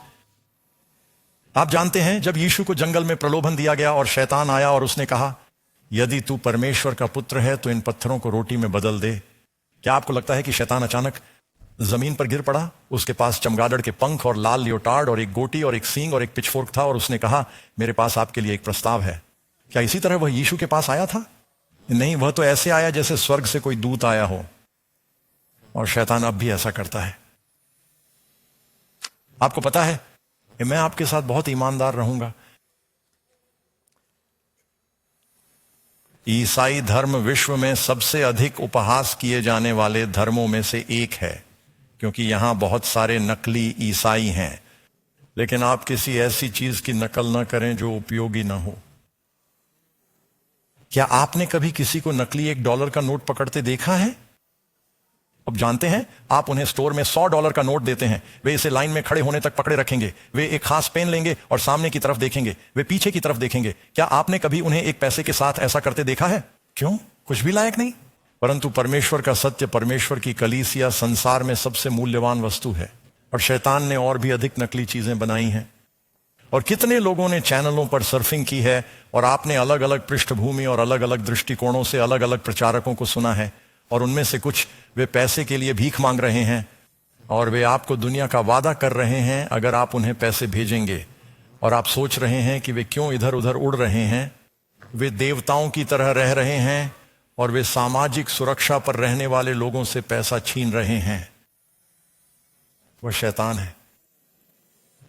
आप जानते हैं, जब यीशु को जंगल में प्रलोभन दिया गया और शैतान आया और उसने कहा, यदि तू परमेश्वर का पुत्र है तो इन पत्थरों को रोटी में बदल दे। क्या आपको लगता है कि शैतान अचानक जमीन पर गिर पड़ा? उसके पास चमगादड़ के पंख और लाल लियोटार्ड और एक गोटी और एक सींग और एक पिचफोर्क था और उसने कहा, मेरे पास आपके लिए एक प्रस्ताव है। क्या इसी तरह वह यीशु के पास आया था? नहीं, वह तो ऐसे आया जैसे स्वर्ग से कोई दूत आया हो। और शैतान अब भी ऐसा करता है। आपको पता है, मैं आपके साथ बहुत ईमानदार रहूंगा। ईसाई धर्म विश्व में सबसे अधिक उपहास किए जाने वाले धर्मों में से एक है, क्योंकि यहां बहुत सारे नकली ईसाई हैं। लेकिन आप किसी ऐसी चीज की नकल ना करें जो उपयोगी ना हो। क्या आपने कभी किसी को नकली $1 का नोट पकड़ते देखा है? अब जानते हैं, आप उन्हें स्टोर में $100 का नोट देते हैं, वे इसे लाइन में खड़े होने तक पकड़े रखेंगे, वे एक खास पेन लेंगे और सामने की तरफ देखेंगे, वे पीछे की तरफ देखेंगे। क्या आपने कभी उन्हें एक पैसे के साथ ऐसा करते देखा है? क्यों? कुछ भी लायक नहीं। परंतु परमेश्वर का सत्य, परमेश्वर की कलीसिया संसार में सबसे मूल्यवान वस्तु है, और शैतान ने और भी अधिक नकली चीजें बनाई हैं। और कितने लोगों ने चैनलों पर सर्फिंग की है, और आपने अलग अलग पृष्ठभूमि और अलग अलग दृष्टिकोणों से अलग अलग प्रचारकों को सुना है, और उनमें से कुछ वे पैसे के लिए भीख मांग रहे हैं, और वे आपको दुनिया का वादा कर रहे हैं अगर आप उन्हें पैसे भेजेंगे। और आप सोच रहे हैं कि वे क्यों इधर उधर उड़ रहे हैं। वे देवताओं की तरह रह रहे हैं, और वे सामाजिक सुरक्षा पर रहने वाले लोगों से पैसा छीन रहे हैं। वह शैतान है।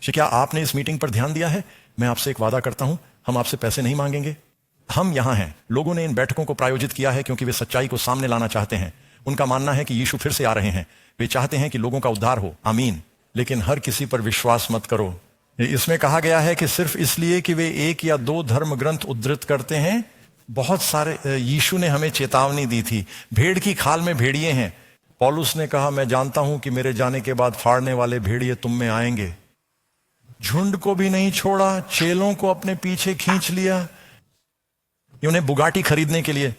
क्या आपने इस मीटिंग पर ध्यान दिया है? मैं आपसे एक वादा करता हूं, हम आपसे पैसे नहीं मांगेंगे। हम यहां हैं। लोगों ने इन बैठकों को प्रायोजित किया है क्योंकि वे सच्चाई को सामने लाना चाहते हैं। उनका मानना है कि यीशु फिर से आ रहे हैं। वे चाहते हैं कि लोगों का उद्धार हो। आमीन। लेकिन हर किसी पर विश्वास मत करो। इसमें कहा गया है कि सिर्फ इसलिए कि वे 1 या 2 धर्म ग्रंथ उद्धृत करते हैं, बहुत सारे। यीशु ने हमें चेतावनी दी थी, भेड़ की खाल में भेड़िए हैं। पौलुस ने कहा, मैं जानता हूं कि मेरे जाने के बाद फाड़ने वाले भेड़िए तुम में आएंगे। झुंड को भी नहीं छोड़ा, चेलों को अपने पीछे खींच लिया, उन्हें बुगाटी खरीदने के लिए,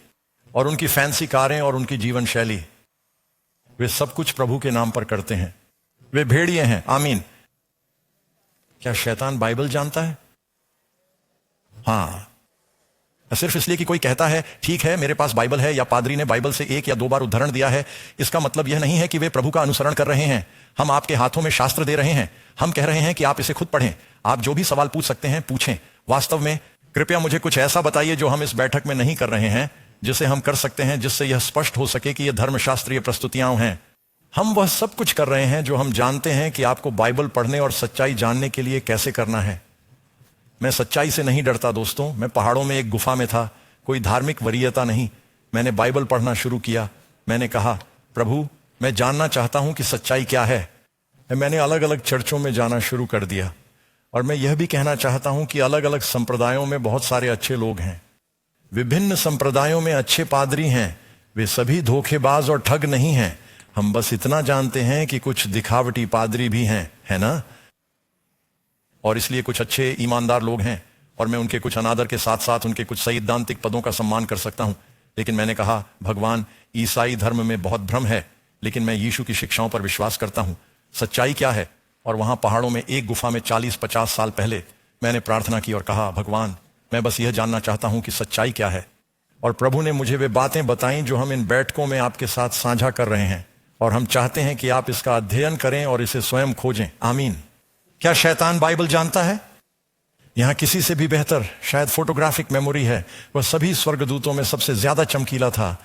और उनकी फैंसी कारें और उनकी जीवन शैली, वे सब कुछ प्रभु के नाम पर करते हैं। वे भेड़िए हैं। आमीन। क्या शैतान बाइबल जानता है? हाँ। सिर्फ इसलिए कि कोई कहता है ठीक है मेरे पास बाइबल है, या पादरी ने बाइबल से 1 या 2 बार उद्धरण दिया है, इसका मतलब यह नहीं है कि वे प्रभु का अनुसरण कर रहे हैं। हम आपके हाथों में शास्त्र दे रहे हैं। हम कह रहे हैं कि आप इसे खुद पढ़ें। आप जो भी सवाल पूछ सकते हैं पूछें। वास्तव में कृपया मुझे कुछ ऐसा बताइए जो हम इस बैठक में नहीं कर रहे हैं, जिसे हम कर सकते हैं, जिससे यह स्पष्ट हो सके कि यह धर्मशास्त्रीय प्रस्तुतियां हैं। हम वह सब कुछ कर रहे हैं जो हम जानते हैं कि आपको बाइबल पढ़ने और सच्चाई जानने के लिए कैसे करना है। मैं सच्चाई से नहीं डरता दोस्तों। मैं पहाड़ों में एक गुफा में था, कोई धार्मिक वरीयता नहीं। मैंने बाइबल पढ़ना शुरू किया। मैंने कहा, प्रभु मैं जानना चाहता हूं कि सच्चाई क्या है। मैंने अलग अलग चर्चों में जाना शुरू कर दिया, और मैं यह भी कहना चाहता हूं कि अलग अलग संप्रदायों में बहुत सारे अच्छे लोग हैं। विभिन्न संप्रदायों में अच्छे पादरी हैं। वे सभी धोखेबाज और ठग नहीं हैं। हम बस इतना जानते हैं कि कुछ दिखावटी पादरी भी हैं, है ना? और इसलिए कुछ अच्छे ईमानदार लोग हैं, और मैं उनके कुछ अनादर के साथ साथ उनके कुछ सैद्धांतिक पदों का सम्मान कर सकता हूं। लेकिन मैंने कहा, भगवान, ईसाई धर्म में बहुत भ्रम है, लेकिन मैं यीशु की शिक्षाओं पर विश्वास करता हूं। सच्चाई क्या है? और वहां पहाड़ों में एक गुफा में 40-50 साल पहले मैंने प्रार्थना की और कहा, भगवान मैं बस यह जानना चाहता हूं कि सच्चाई क्या है। और प्रभु ने मुझे वे बातें बताई जो हम इन बैठकों में आपके साथ साझा कर रहे हैं, और हम चाहते हैं कि आप इसका अध्ययन करें और इसे स्वयं खोजें। आमीन। क्या शैतान बाइबल जानता है? यहां किसी से भी बेहतर शायद फोटोग्राफिक मेमोरी है। वह सभी स्वर्गदूतों में सबसे ज्यादा चमकीला था।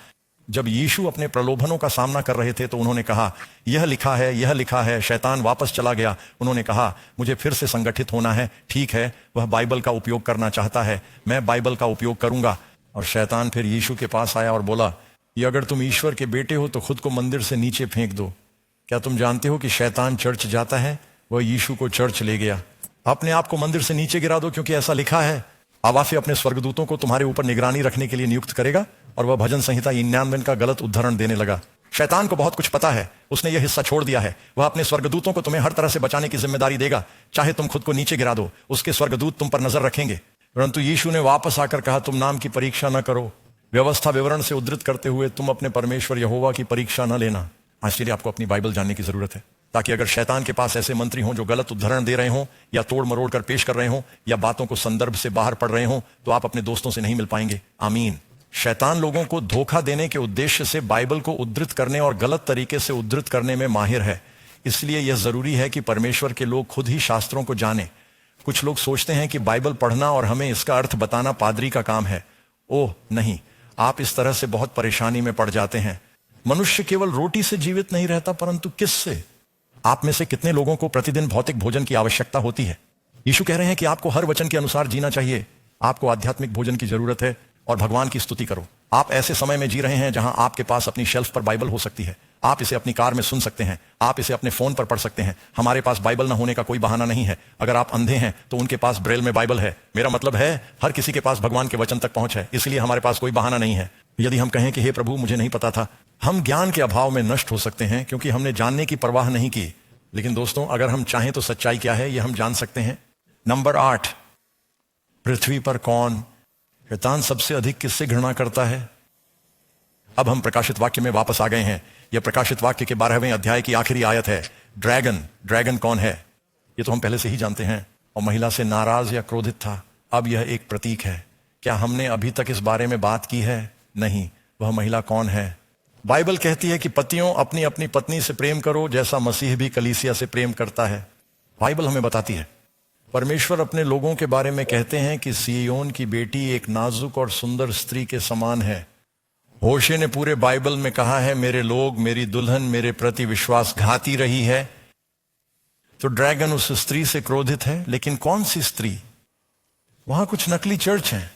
जब यीशु अपने प्रलोभनों का सामना कर रहे थे तो उन्होंने कहा, यह लिखा है, यह लिखा है। शैतान वापस चला गया। उन्होंने कहा, मुझे फिर से संगठित होना है। ठीक है, वह बाइबल का उपयोग करना चाहता है, मैं बाइबल का उपयोग करूंगा। और शैतान फिर यीशु के पास आया और बोला, ये अगर तुम ईश्वर के बेटे हो तो खुद को मंदिर से नीचे फेंक दो। क्या तुम जानते हो कि शैतान चर्च जाता है? वह यीशु को चर्च ले गया। अपने आप को मंदिर से नीचे गिरा दो, क्योंकि ऐसा लिखा है, आवाफी अपने स्वर्गदूतों को तुम्हारे ऊपर निगरानी रखने के लिए नियुक्त करेगा। और वह भजन संहिता 99 का गलत उद्धरण देने लगा। शैतान को बहुत कुछ पता है, उसने यह हिस्सा छोड़ दिया है। वह अपने स्वर्गदूतों को तुम्हें हर तरह से बचाने की जिम्मेदारी देगा, चाहे तुम खुद को नीचे गिरा दो, उसके स्वर्गदूत तुम पर नजर रखेंगे। परंतु यीशु ने वापस आकर कहा, तुम नाम की परीक्षा न करो। व्यवस्था विवरण से उद्धृत करते हुए तुम अपने परमेश्वर यहोवा की परीक्षा न लेना। इसलिए आपको अपनी बाइबल जानने की जरूरत है, ताकि अगर शैतान के पास ऐसे मंत्री हों जो गलत उद्धरण दे रहे हों, या तोड़ मरोड़ कर पेश कर रहे हों, या बातों को संदर्भ से बाहर पढ़ रहे हों, तो आप अपने दोस्तों से नहीं मिल पाएंगे। आमीन। शैतान लोगों को धोखा देने के उद्देश्य से बाइबल को उद्धृत करने और गलत तरीके से उद्धृत करने में माहिर है। इसलिए यह जरूरी है कि परमेश्वर के लोग खुद ही शास्त्रों को जानें। कुछ लोग सोचते हैं कि बाइबल पढ़ना और हमें इसका अर्थ बताना पादरी का काम है। ओह नहीं, आप इस तरह से बहुत परेशानी में पड़ जाते हैं। मनुष्य केवल रोटी से जीवित नहीं रहता, परंतु किससे? आप में से कितने लोगों को प्रतिदिन भौतिक भोजन की आवश्यकता होती है? यीशु कह रहे हैं कि आपको हर वचन के अनुसार जीना चाहिए। आपको आध्यात्मिक भोजन की जरूरत है, और भगवान की स्तुति करो। आप ऐसे समय में जी रहे हैं जहां आपके पास अपनी शेल्फ पर बाइबल हो सकती है। आप इसे अपनी कार में सुन सकते हैं, आप इसे अपने फोन पर पढ़ सकते हैं। हमारे पास बाइबल ना होने का कोई बहाना नहीं है। अगर आप अंधे हैं तो उनके पास ब्रेल में बाइबल है। मेरा मतलब है हर किसी के पास भगवान के वचन तक पहुंच है, इसलिए हमारे पास कोई बहाना नहीं है। यदि हम कहें कि हे प्रभु मुझे नहीं पता था, हम ज्ञान के अभाव में नष्ट हो सकते हैं क्योंकि हमने जानने की परवाह नहीं की। लेकिन दोस्तों, अगर हम चाहें तो सच्चाई क्या है यह हम जान सकते हैं। नंबर 8, पृथ्वी पर कौन शैतान सबसे अधिक किससे घृणा करता है? अब हम प्रकाशित वाक्य में वापस आ गए हैं। यह प्रकाशित वाक्य के 12वें अध्याय की आखिरी आयत है। ड्रैगन कौन है ये तो हम पहले से ही जानते हैं, और महिला से नाराज या क्रोधित था। अब यह एक प्रतीक है। क्या हमने अभी तक इस बारे में बात की है? नहीं। वह महिला कौन है? बाइबल कहती है कि पतियों अपनी अपनी पत्नी से प्रेम करो जैसा मसीह भी कलीसिया से प्रेम करता है। बाइबल हमें बताती है। परमेश्वर अपने लोगों के बारे में कहते हैं कि सिय्योन की बेटी एक नाजुक और सुंदर स्त्री के समान है। होशे ने पूरे बाइबल में कहा है, मेरे लोग, मेरी दुल्हन मेरे प्रति विश्वासघाती रही है। तो ड्रैगन उस स्त्री से क्रोधित है, लेकिन कौन सी स्त्री? वहां कुछ नकली चर्च हैं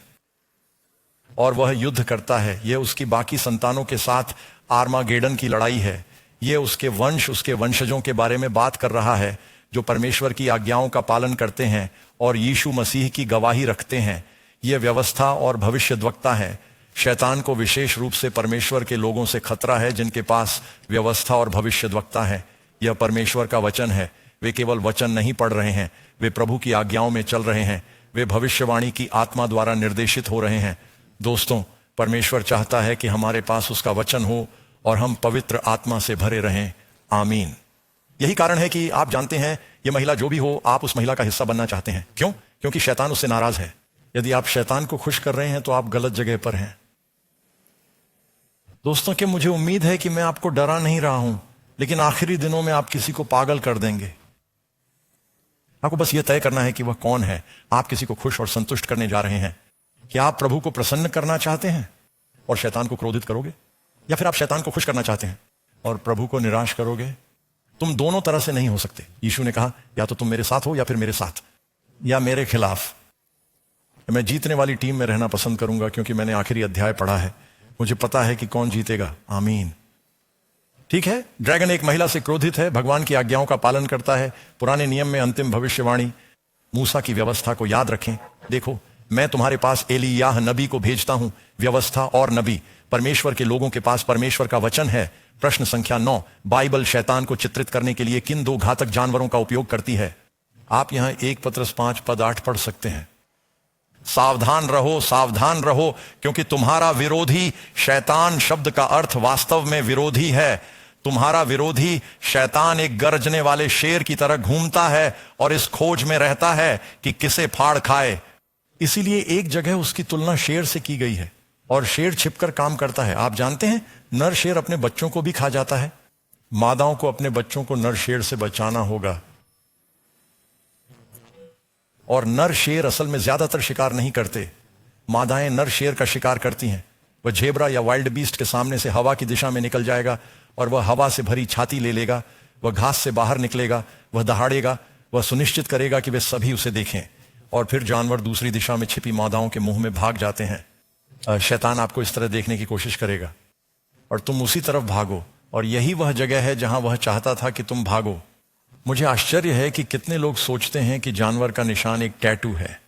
और वह युद्ध करता है। यह उसकी बाकी संतानों के साथ आर्मागेडन की लड़ाई है। यह उसके वंश, उसके वंशजों के बारे में बात कर रहा है जो परमेश्वर की आज्ञाओं का पालन करते हैं और यीशु मसीह की गवाही रखते हैं। यह व्यवस्था और भविष्यद्वक्ता है। शैतान को विशेष रूप से परमेश्वर के लोगों से खतरा है जिनके पास व्यवस्था और भविष्यद्वक्ता है। यह परमेश्वर का वचन है। वे केवल वचन नहीं पढ़ रहे हैं, वे प्रभु की आज्ञाओं में चल रहे हैं। वे भविष्यवाणी की आत्मा द्वारा निर्देशित हो रहे हैं। दोस्तों, परमेश्वर चाहता है कि हमारे पास उसका वचन हो और हम पवित्र आत्मा से भरे रहें। आमीन। यही कारण है कि आप जानते हैं, यह महिला जो भी हो, आप उस महिला का हिस्सा बनना चाहते हैं। क्यों? क्योंकि शैतान उससे नाराज है। यदि आप शैतान को खुश कर रहे हैं तो आप गलत जगह पर हैं। दोस्तों, कि मुझे उम्मीद है कि मैं आपको डरा नहीं रहा हूं, लेकिन आखिरी दिनों में आप किसी को पागल कर देंगे। आपको बस यह तय करना है कि वह कौन है। आप किसी को खुश और संतुष्ट करने जा रहे हैं। क्या आप प्रभु को प्रसन्न करना चाहते हैं और शैतान को क्रोधित करोगे, या फिर आप शैतान को खुश करना चाहते हैं और प्रभु को निराश करोगे? तुम दोनों तरह से नहीं हो सकते। यीशु ने कहा, या तो तुम मेरे साथ हो या फिर मेरे साथ, या मेरे खिलाफ। मैं जीतने वाली टीम में रहना पसंद करूंगा क्योंकि मैंने आखिरी अध्याय पढ़ा है। मुझे पता है कि कौन जीतेगा। आमीन। ठीक है, ड्रैगन एक महिला से क्रोधित है, भगवान की आज्ञाओं का पालन करता है। पुराने नियम में अंतिम भविष्यवाणी, मूसा की व्यवस्था को याद रखें। देखो, मैं तुम्हारे पास एलियाह नबी को भेजता हूं। व्यवस्था और नबी परमेश्वर के लोगों के पास परमेश्वर का वचन है। प्रश्न संख्या 9, बाइबल शैतान को चित्रित करने के लिए किन 2 घातक जानवरों का उपयोग करती है? आप यहां 1 पत्रस 5 पद 8 पढ़ सकते हैं। सावधान रहो क्योंकि तुम्हारा विरोधी शैतान, शब्द का अर्थ वास्तव में विरोधी है। तुम्हारा विरोधी शैतान एक गरजने वाले शेर की तरह घूमता है और इस खोज में रहता है कि किसे फाड़ खाए। इसीलिए एक जगह उसकी तुलना शेर से की गई है, और शेर छिपकर काम करता है। आप जानते हैं, नर शेर अपने बच्चों को भी खा जाता है। मादाओं को अपने बच्चों को नर शेर से बचाना होगा। और नर शेर असल में ज्यादातर शिकार नहीं करते। मादाएं नर शेर का शिकार करती हैं। वह झेबरा या वाइल्ड बीस्ट के सामने से हवा की दिशा में निकल जाएगा और वह हवा से भरी छाती ले लेगा। वह घास से बाहर निकलेगा, वह दहाड़ेगा, वह सुनिश्चित करेगा कि वे सभी उसे देखें, और फिर जानवर दूसरी दिशा में छिपी मादाओं के मुंह में भाग जाते हैं। शैतान आपको इस तरह देखने की कोशिश करेगा और तुम उसी तरफ भागो, और यही वह जगह है जहां वह चाहता था कि तुम भागो। मुझे आश्चर्य है कि कितने लोग सोचते हैं कि जानवर का निशान एक टैटू है।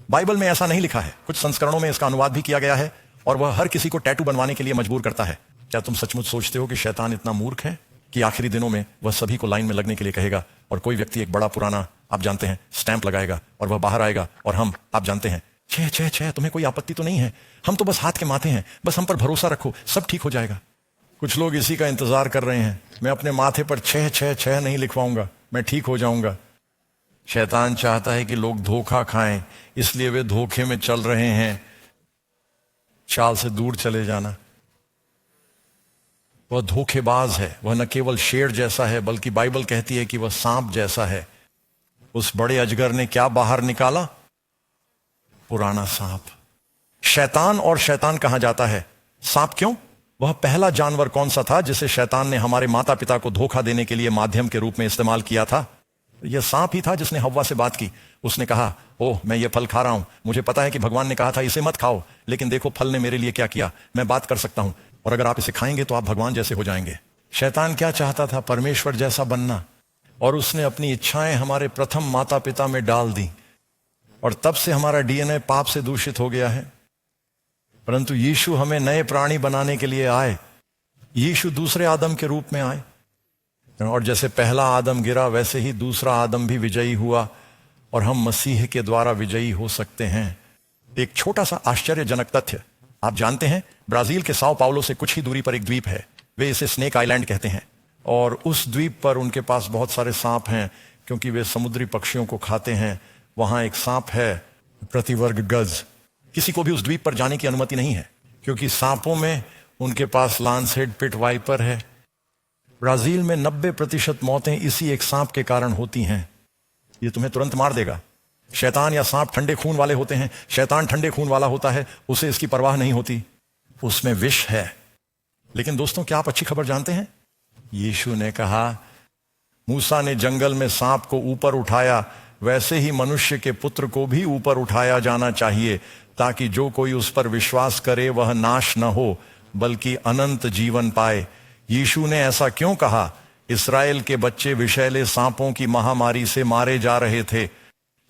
बाइबल में ऐसा नहीं लिखा है। कुछ संस्करणों में इसका अनुवाद भी किया गया है और वह हर किसी को टैटू बनवाने के लिए मजबूर करता है। क्या तुम सचमुच सोचते हो कि शैतान इतना मूर्ख है कि आखिरी दिनों में वह सभी को लाइन में लगने के लिए कहेगा और कोई व्यक्ति एक बड़ा पुराना, आप जानते हैं, स्टैंप लगाएगा और वह बाहर आएगा और हम, आप जानते हैं, छह छह छह, तुम्हें कोई आपत्ति तो नहीं है, हम तो बस हाथ के माथे हैं, बस हम पर भरोसा रखो, सब ठीक हो जाएगा। कुछ लोग इसी का इंतजार कर रहे हैं। मैं अपने माथे पर 666 नहीं लिखवाऊंगा, मैं ठीक हो जाऊंगा। शैतान चाहता है कि लोग धोखा खाएं, इसलिए वे धोखे में चल रहे हैं। चाल से दूर चले जाना। वह धोखेबाज है। वह न केवल शेर जैसा है बल्कि बाइबल कहती है कि वह सांप जैसा है। उस बड़े अजगर ने क्या बाहर निकाला? पुराना सांप। शैतान, और शैतान कहां जाता है? सांप। क्यों? वह पहला जानवर कौन सा था जिसे शैतान ने हमारे माता पिता को धोखा देने के लिए माध्यम के रूप में इस्तेमाल किया था? यह सांप ही था जिसने हव्वा से बात की। उसने कहा, ओह मैं ये फल खा रहा हूं, मुझे पता है कि भगवान ने कहा था इसे मत खाओ, लेकिन देखो फल ने मेरे लिए क्या किया, मैं बात कर सकता हूं और अगर आप इसे खाएंगे तो आप भगवान जैसे हो जाएंगे। शैतान क्या चाहता था? परमेश्वर जैसा बनना, और उसने अपनी इच्छाएं हमारे प्रथम माता पिता में डाल दी और तब से हमारा डीएनए पाप से दूषित हो गया है। परंतु यीशु हमें नए प्राणी बनाने के लिए आए। यीशु दूसरे आदम के रूप में आए, और जैसे पहला आदम गिरा वैसे ही दूसरा आदम भी विजयी हुआ और हम मसीह के द्वारा विजयी हो सकते हैं। एक छोटा सा आश्चर्यजनक तथ्य, आप जानते हैं ब्राजील के साओ पाउलो से कुछ ही दूरी पर एक द्वीप है, वे इसे स्नेक आइलैंड कहते हैं, और उस द्वीप पर उनके पास बहुत सारे सांप हैं क्योंकि वे समुद्री पक्षियों को खाते हैं। वहां एक सांप है प्रति वर्ग गज। किसी को भी उस द्वीप पर जाने की अनुमति नहीं है क्योंकि सांपों में उनके पास लांसहेड पिट वाइपर है। ब्राजील में 90% मौतें इसी एक सांप के कारण होती हैं। ये तुम्हें तुरंत मार देगा। शैतान या सांप ठंडे खून वाले होते हैं। शैतान ठंडे खून वाला होता है, उसे इसकी परवाह नहीं होती, उसमें विष है। लेकिन दोस्तों, क्या आप अच्छी खबर जानते हैं? यीशु ने कहा, मूसा ने जंगल में सांप को ऊपर उठाया, वैसे ही मनुष्य के पुत्र को भी ऊपर उठाया जाना चाहिए, ताकि जो कोई उस पर विश्वास करे वह नाश न हो बल्कि अनंत जीवन पाए। यीशु ने ऐसा क्यों कहा? इस्राएल के बच्चे विषैले सांपों की महामारी से मारे जा रहे थे।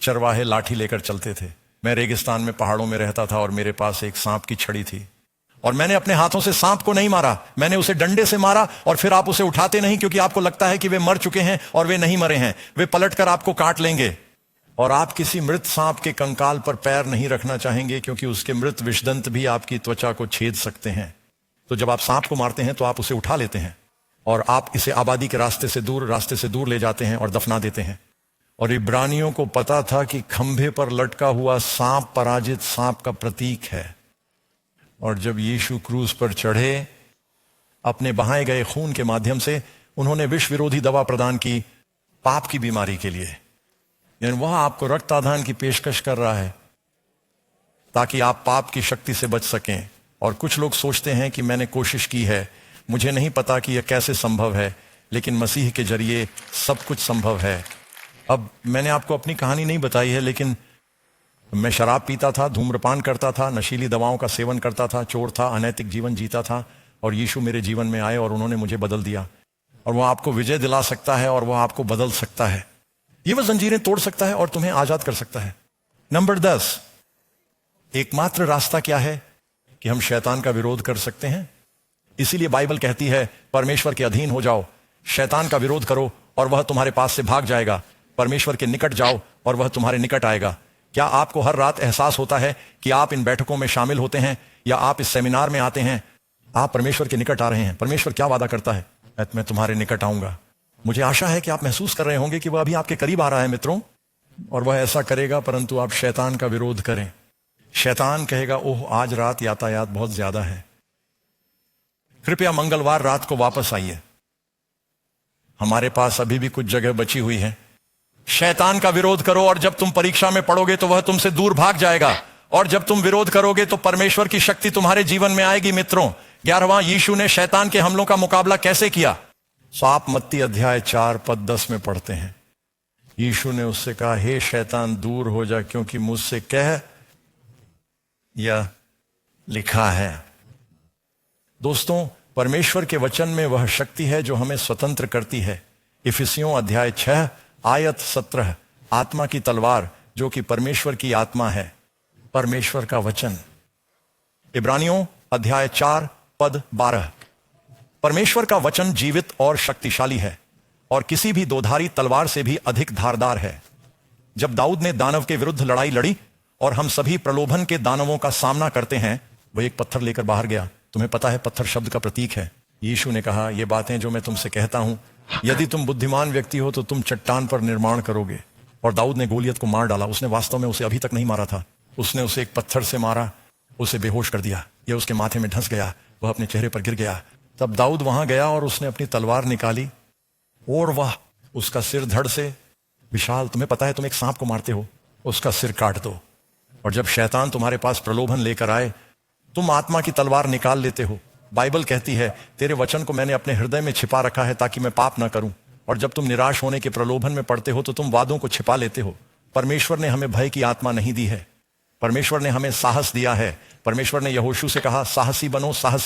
चरवाहे लाठी लेकर चलते थे। मैं रेगिस्तान में पहाड़ों में रहता था और मेरे पास एक सांप की छड़ी थी, और मैंने अपने हाथों से सांप को नहीं मारा, मैंने उसे डंडे से मारा। और फिर आप उसे उठाते नहीं क्योंकि आपको लगता है कि वे मर चुके हैं, और वे नहीं मरे हैं। वे पलटकर आपको काट लेंगे, और आप किसी मृत सांप के कंकाल पर पैर नहीं रखना चाहेंगे क्योंकि उसके मृत विषदंत भी आपकी त्वचा को छेद सकते हैं। तो जब आप सांप को मारते हैं तो आप उसे उठा लेते हैं और आप इसे आबादी के रास्ते से दूर ले जाते हैं और दफना देते हैं। और इब्रानियों को पता था कि खंभे पर लटका हुआ सांप पराजित सांप का प्रतीक है। और जब यीशु क्रूस पर चढ़े, अपने बहाए गए खून के माध्यम से उन्होंने विश्व विरोधी दवा प्रदान की पाप की बीमारी के लिए। यानी वह आपको रक्तादान की पेशकश कर रहा है ताकि आप पाप की शक्ति से बच सकें। और कुछ लोग सोचते हैं कि मैंने कोशिश की है, मुझे नहीं पता कि यह कैसे संभव है, लेकिन मसीह के जरिए सब कुछ संभव है। अब मैंने आपको अपनी कहानी नहीं बताई है, लेकिन मैं शराब पीता था, धूम्रपान करता था, नशीली दवाओं का सेवन करता था, चोर था, अनैतिक जीवन जीता था, और यीशु मेरे जीवन में आए और उन्होंने मुझे बदल दिया। और वह आपको विजय दिला सकता है और वह आपको बदल सकता है। ये वह जंजीरें तोड़ सकता है और तुम्हें आजाद कर सकता है। नंबर 10, एकमात्र रास्ता क्या है कि हम शैतान का विरोध कर सकते हैं? इसीलिए बाइबल कहती है परमेश्वर के अधीन हो जाओ, शैतान का विरोध करो और वह तुम्हारे पास से भाग जाएगा। परमेश्वर के निकट जाओ और वह तुम्हारे निकट आएगा। क्या आपको हर रात एहसास होता है कि आप इन बैठकों में शामिल होते हैं या आप इस सेमिनार में आते हैं, आप परमेश्वर के निकट आ रहे हैं? परमेश्वर क्या वादा करता है? मैं तुम्हारे निकट आऊंगा। मुझे आशा है कि आप महसूस कर रहे होंगे कि वह अभी आपके करीब आ रहा है मित्रों, और वह ऐसा करेगा, परंतु आप शैतान का विरोध करें। शैतान कहेगा, ओह आज रात यातायात बहुत ज्यादा है, कृपया मंगलवार रात को वापस आइए, हमारे पास अभी भी कुछ जगह बची हुई है। शैतान का विरोध करो और जब तुम परीक्षा में पढ़ोगे तो वह तुमसे दूर भाग जाएगा, और जब तुम विरोध करोगे तो परमेश्वर की शक्ति तुम्हारे जीवन में आएगी। मित्रों, 11वां, यीशु ने शैतान के हमलों का मुकाबला कैसे किया? सो आप मत्ती अध्याय 4 पद 10 में पढ़ते हैं। यीशु ने उससे कहा, हे शैतान दूर हो जा, क्योंकि मुझसे कह यह लिखा है। दोस्तों, परमेश्वर के वचन में वह शक्ति है जो हमें स्वतंत्र करती है। इफिसियों अध्याय 6 आयत 17, आत्मा की तलवार जो कि परमेश्वर की आत्मा है, परमेश्वर का वचन। इब्रानियों अध्याय 4 पद 12, परमेश्वर का वचन जीवित और शक्तिशाली है और किसी भी दोधारी तलवार से भी अधिक धारदार है। जब दाऊद ने दानव के विरुद्ध लड़ाई लड़ी और हम सभी प्रलोभन के दानवों का सामना करते हैं, वह एक पत्थर लेकर बाहर गया। तुम्हें पता है पत्थर शब्द का प्रतीक है। यीशु ने कहा, ये बातें जो मैं तुमसे कहता हूं, यदि तुम बुद्धिमान व्यक्ति हो तो तुम चट्टान पर निर्माण करोगे। और दाऊद ने गोलियत को मार डाला। उसने वास्तव में उसे अभी तक नहीं मारा था, उसने उसे एक पत्थर से मारा, उसे बेहोश कर दिया। यह उसके माथे में धंस गया, वह अपने चेहरे पर गिर गया। तब दाऊद वहां गया और उसने अपनी तलवार निकाली और वह उसका सिर धड़ से विशाल, तुम्हें पता है तुम एक सांप को मारते हो, उसका सिर काट दो। और जब शैतान तुम्हारे पास प्रलोभन लेकर आए, तुम आत्मा की तलवार निकाल लेते हो। बाइबल कहती है, तेरे वचन को मैंने अपने हृदय में छिपा रखा है ताकि मैं पाप ना करूं। और जब तुम निराश होने के प्रलोभन में पड़ते हो तो तुम वादों को छिपा लेते हो। परमेश्वर ने हमें भय की आत्मा नहीं दी है, परमेश्वर ने हमें साहस दिया है। परमेश्वर ने यहोशू से कहा, साहसी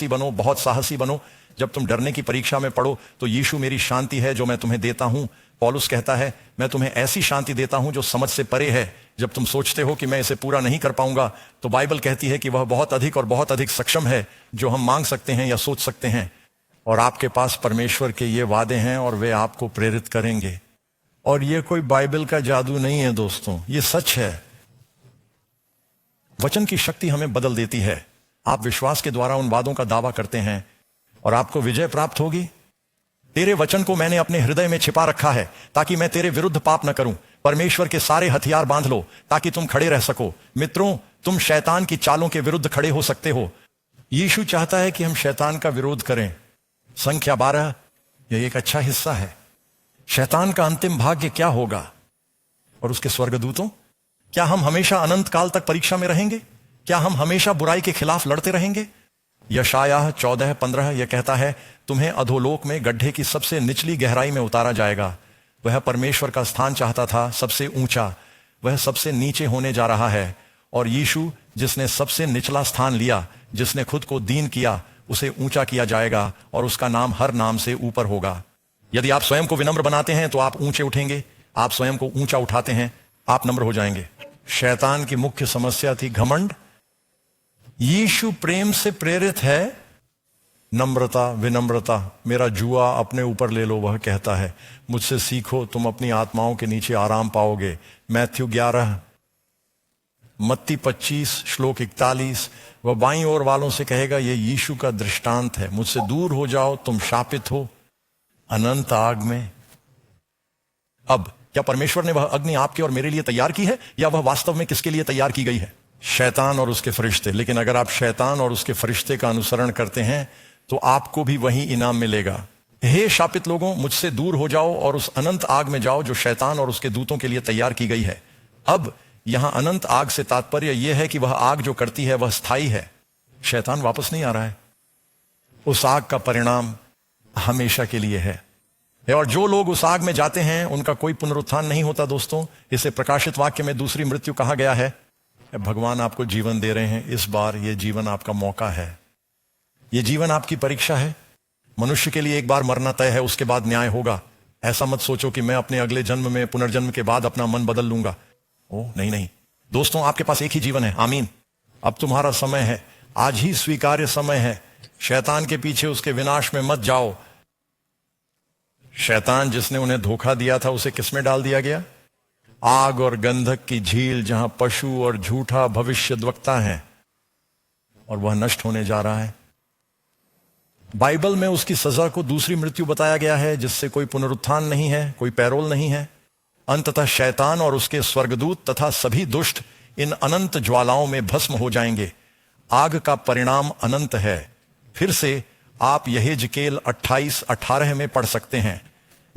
बनो, बहुत साहसी बनो। जब तुम डरने की परीक्षा में पड़ो तो यीशु मेरी शांति है जो मैं तुम्हें देता हूं। पौलुस कहता है, मैं तुम्हें ऐसी शांति देता हूं जो समझ से परे है। जब तुम सोचते हो कि मैं इसे पूरा नहीं कर पाऊंगा, तो बाइबल कहती है कि वह बहुत अधिक और बहुत अधिक सक्षम है जो हम मांग सकते हैं या सोच सकते हैं। और आपके पास परमेश्वर के ये वादे हैं और वे आपको प्रेरित करेंगे। और ये कोई बाइबल का जादू नहीं है दोस्तों, ये सच है। वचन की शक्ति हमें बदल देती है। आप विश्वास के द्वारा उन वादों का दावा करते हैं और आपको विजय प्राप्त होगी। तेरे वचन को मैंने अपने हृदय में छिपा रखा है ताकि मैं तेरे विरुद्ध पाप न करूं। परमेश्वर के सारे हथियार बांध लो ताकि तुम खड़े रह सको। मित्रों, तुम शैतान की चालों के विरुद्ध खड़े हो सकते हो। यीशु चाहता है कि हम शैतान का विरोध करें। संख्या 12 यह एक अच्छा हिस्सा है। शैतान का अंतिम भाग्य क्या होगा और उसके स्वर्गदूतों? क्या हम हमेशा अनंत काल तक परीक्षा में रहेंगे? क्या हम हमेशा बुराई के खिलाफ लड़ते रहेंगे? यशायाह 14:15 यह कहता है, तुम्हें अधोलोक में गड्ढे की सबसे निचली गहराई में उतारा जाएगा। वह परमेश्वर का स्थान चाहता था, सबसे ऊंचा, वह सबसे नीचे होने जा रहा है। और यीशु जिसने सबसे निचला स्थान लिया, जिसने खुद को दीन किया, उसे ऊंचा किया जाएगा और उसका नाम हर नाम से ऊपर होगा। यदि आप स्वयं को विनम्र बनाते हैं तो आप ऊंचे उठेंगे। आप स्वयं को ऊंचा उठाते हैं, आप नम्र हो जाएंगे। शैतान की मुख्य समस्या थी घमंड। यीशु प्रेम से प्रेरित है, नम्रता, विनम्रता। मेरा जुआ अपने ऊपर ले लो, वह कहता है, मुझसे सीखो, तुम अपनी आत्माओं के नीचे आराम पाओगे। मैथ्यू 11, मत्ती 25 श्लोक 41। वह बाईं ओर वालों से कहेगा, यह यीशु का दृष्टांत है, मुझसे दूर हो जाओ, तुम शापित हो अनंत आग में। अब क्या परमेश्वर ने वह अग्नि आपके और मेरे लिए तैयार की है, या वह वास्तव में किसके लिए तैयार की गई है? शैतान और उसके फरिश्ते। लेकिन अगर आप शैतान और उसके फरिश्ते का अनुसरण करते हैं तो आपको भी वही इनाम मिलेगा। हे शापित लोगों, मुझसे दूर हो जाओ और उस अनंत आग में जाओ जो शैतान और उसके दूतों के लिए तैयार की गई है। अब यहां अनंत आग से तात्पर्य यह है कि वह आग जो करती है वह स्थायी है। शैतान वापस नहीं आ रहा है। उस आग का परिणाम हमेशा के लिए है। और जो लोग उस आग में जाते हैं उनका कोई पुनरुत्थान नहीं होता। दोस्तों, इसे प्रकाशित वाक्य में दूसरी मृत्यु कहा गया है। भगवान आपको जीवन दे रहे हैं, इस बार यह जीवन आपका मौका है। यह जीवन आपकी परीक्षा है। मनुष्य के लिए एक बार मरना तय है, उसके बाद न्याय होगा। ऐसा मत सोचो कि मैं अपने अगले जन्म में, पुनर्जन्म के बाद अपना मन बदल लूंगा। ओह नहीं नहीं दोस्तों, आपके पास एक ही जीवन है। आमीन। अब तुम्हारा समय है, आज ही स्वीकार्य समय है। शैतान के पीछे, उसके विनाश में मत जाओ। शैतान जिसने उन्हें धोखा दिया था, उसे किसमें डाल दिया गया? आग और गंधक की झील, जहां पशु और झूठा भविष्यद्वक्ता है, और वह नष्ट होने जा रहा है। बाइबल में उसकी सजा को दूसरी मृत्यु बताया गया है, जिससे कोई पुनरुत्थान नहीं है, कोई पैरोल नहीं है। अंततः शैतान और उसके स्वर्गदूत तथा सभी दुष्ट इन अनंत ज्वालाओं में भस्म हो जाएंगे। आग का परिणाम अनंत है। फिर से आप यहेजकेल 28:18 में पढ़ सकते हैं,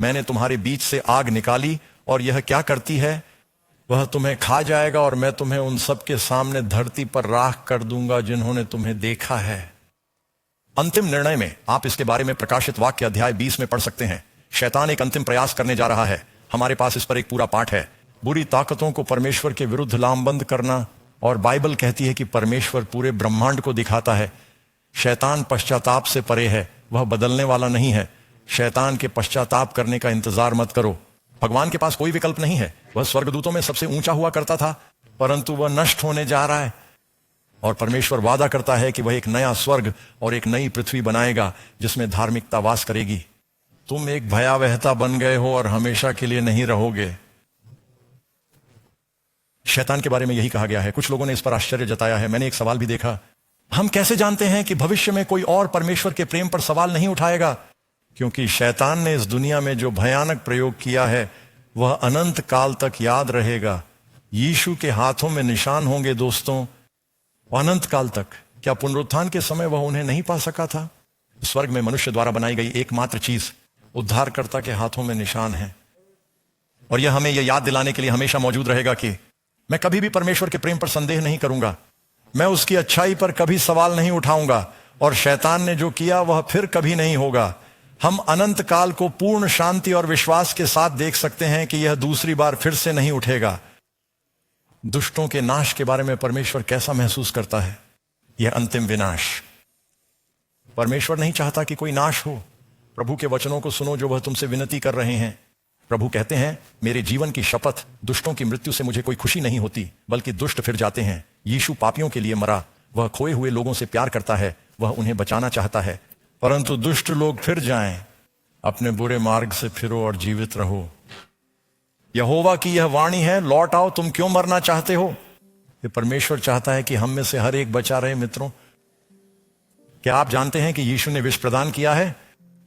मैंने तुम्हारे बीच से आग निकाली और यह क्या करती है? वह तुम्हें खा जाएगा और मैं तुम्हें उन सब के सामने धरती पर राख कर दूंगा जिन्होंने तुम्हें देखा है। अंतिम निर्णय में आप इसके बारे में प्रकाशित वाक्य अध्याय 20 में पढ़ सकते हैं। शैतान एक अंतिम प्रयास करने जा रहा है। हमारे पास इस पर एक पूरा पाठ है, बुरी ताकतों को परमेश्वर के विरुद्ध लामबंद करना। और बाइबल कहती है कि परमेश्वर पूरे ब्रह्मांड को दिखाता है। शैतान पश्चाताप से परे है, वह बदलने वाला नहीं है। शैतान के पश्चाताप करने का इंतजार मत करो। भगवान के पास कोई विकल्प नहीं है। वह स्वर्गदूतों में सबसे ऊंचा हुआ करता था, परंतु वह नष्ट होने जा रहा है। और परमेश्वर वादा करता है कि वह एक नया स्वर्ग और एक नई पृथ्वी बनाएगा जिसमें धार्मिकता वास करेगी। तुम एक भयावहता बन गए हो और हमेशा के लिए नहीं रहोगे। शैतान के बारे में यही कहा गया है। कुछ लोगों ने इस पर आश्चर्य जताया है। मैंने एक सवाल भी देखा, हम कैसे जानते हैं कि भविष्य में कोई और परमेश्वर के प्रेम पर सवाल नहीं उठाएगा? क्योंकि शैतान ने इस दुनिया में जो भयानक प्रयोग किया है वह अनंत काल तक याद रहेगा। यीशु के हाथों में निशान होंगे दोस्तों, अनंत काल तक। क्या पुनरुत्थान के समय वह उन्हें नहीं पा सका था? स्वर्ग में मनुष्य द्वारा बनाई गई एकमात्र चीज उद्धारकर्ता के हाथों में निशान है। और यह हमें यह याद दिलाने के लिए हमेशा मौजूद रहेगा कि मैं कभी भी परमेश्वर के प्रेम पर संदेह नहीं करूंगा। मैं उसकी अच्छाई पर कभी सवाल नहीं उठाऊंगा। और शैतान ने जो किया वह फिर कभी नहीं होगा। हम अनंत काल को पूर्ण शांति और विश्वास के साथ देख सकते हैं कि यह दूसरी बार फिर से नहीं उठेगा। दुष्टों के नाश के बारे में परमेश्वर कैसा महसूस करता है? यह अंतिम विनाश। परमेश्वर नहीं चाहता कि कोई नाश हो। प्रभु के वचनों को सुनो जो वह तुमसे विनती कर रहे हैं। प्रभु कहते हैं, मेरे जीवन की शपथ, दुष्टों की मृत्यु से मुझे कोई खुशी नहीं होती, बल्कि दुष्ट फिर जाते हैं। यीशु पापियों के लिए मरा। वह खोए हुए लोगों से प्यार करता है, वह उन्हें बचाना चाहता है। परंतु दुष्ट लोग फिर जाएं। अपने बुरे मार्ग से फिरो और जीवित रहो। यहोवा की यह वाणी है, लौट आओ, तुम क्यों मरना चाहते हो? ये परमेश्वर चाहता है कि हम में से हर एक बचा रहे। मित्रों, क्या आप जानते हैं कि यीशु ने विष प्रदान किया है?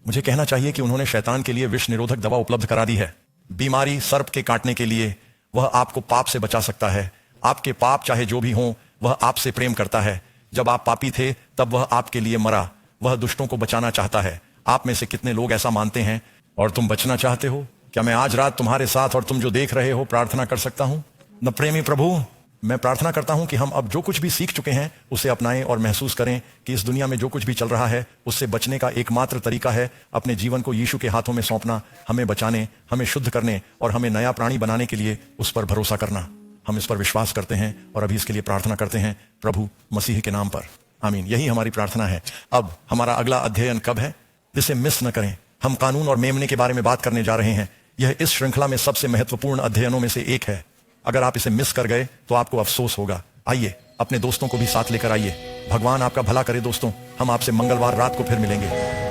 मुझे कहना चाहिए कि उन्होंने शैतान के लिए विष निरोधक दवा उपलब्ध करा दी है। बीमारी, सर्प के काटने के लिए। वह आपको पाप से बचा सकता है। आपके पाप चाहे जो भी हों, वह आपसे प्रेम करता है। जब आप पापी थे तब वह आपके लिए मरा। वह दुष्टों को बचाना चाहता है। आप में से कितने लोग ऐसा मानते हैं और तुम बचना चाहते हो? क्या मैं आज रात तुम्हारे साथ और तुम जो देख रहे हो प्रार्थना कर सकता हूं? न प्रेमी प्रभु, मैं प्रार्थना करता हूं कि हम अब जो कुछ भी सीख चुके हैं उसे अपनाएं और महसूस करें कि इस दुनिया में जो कुछ भी चल रहा है उससे बचने का एकमात्र तरीका है अपने जीवन को यीशु के हाथों में सौंपना, हमें बचाने, हमें शुद्ध करने और हमें नया प्राणी बनाने के लिए उस पर भरोसा करना। हम इस पर विश्वास करते हैं और अभी इसके लिए प्रार्थना करते हैं प्रभु मसीह के नाम पर। आमीन। यही हमारी प्रार्थना है। अब हमारा अगला अध्ययन कब है? इसे मिस न करें। हम कानून और मेमने के बारे में बात करने जा रहे हैं। यह इस श्रृंखला में सबसे महत्वपूर्ण अध्ययनों में से एक है। अगर आप इसे मिस कर गए तो आपको अफसोस होगा। आइए, अपने दोस्तों को भी साथ लेकर आइए। भगवान आपका भला करे दोस्तों। हम आपसे मंगलवार रात को फिर मिलेंगे।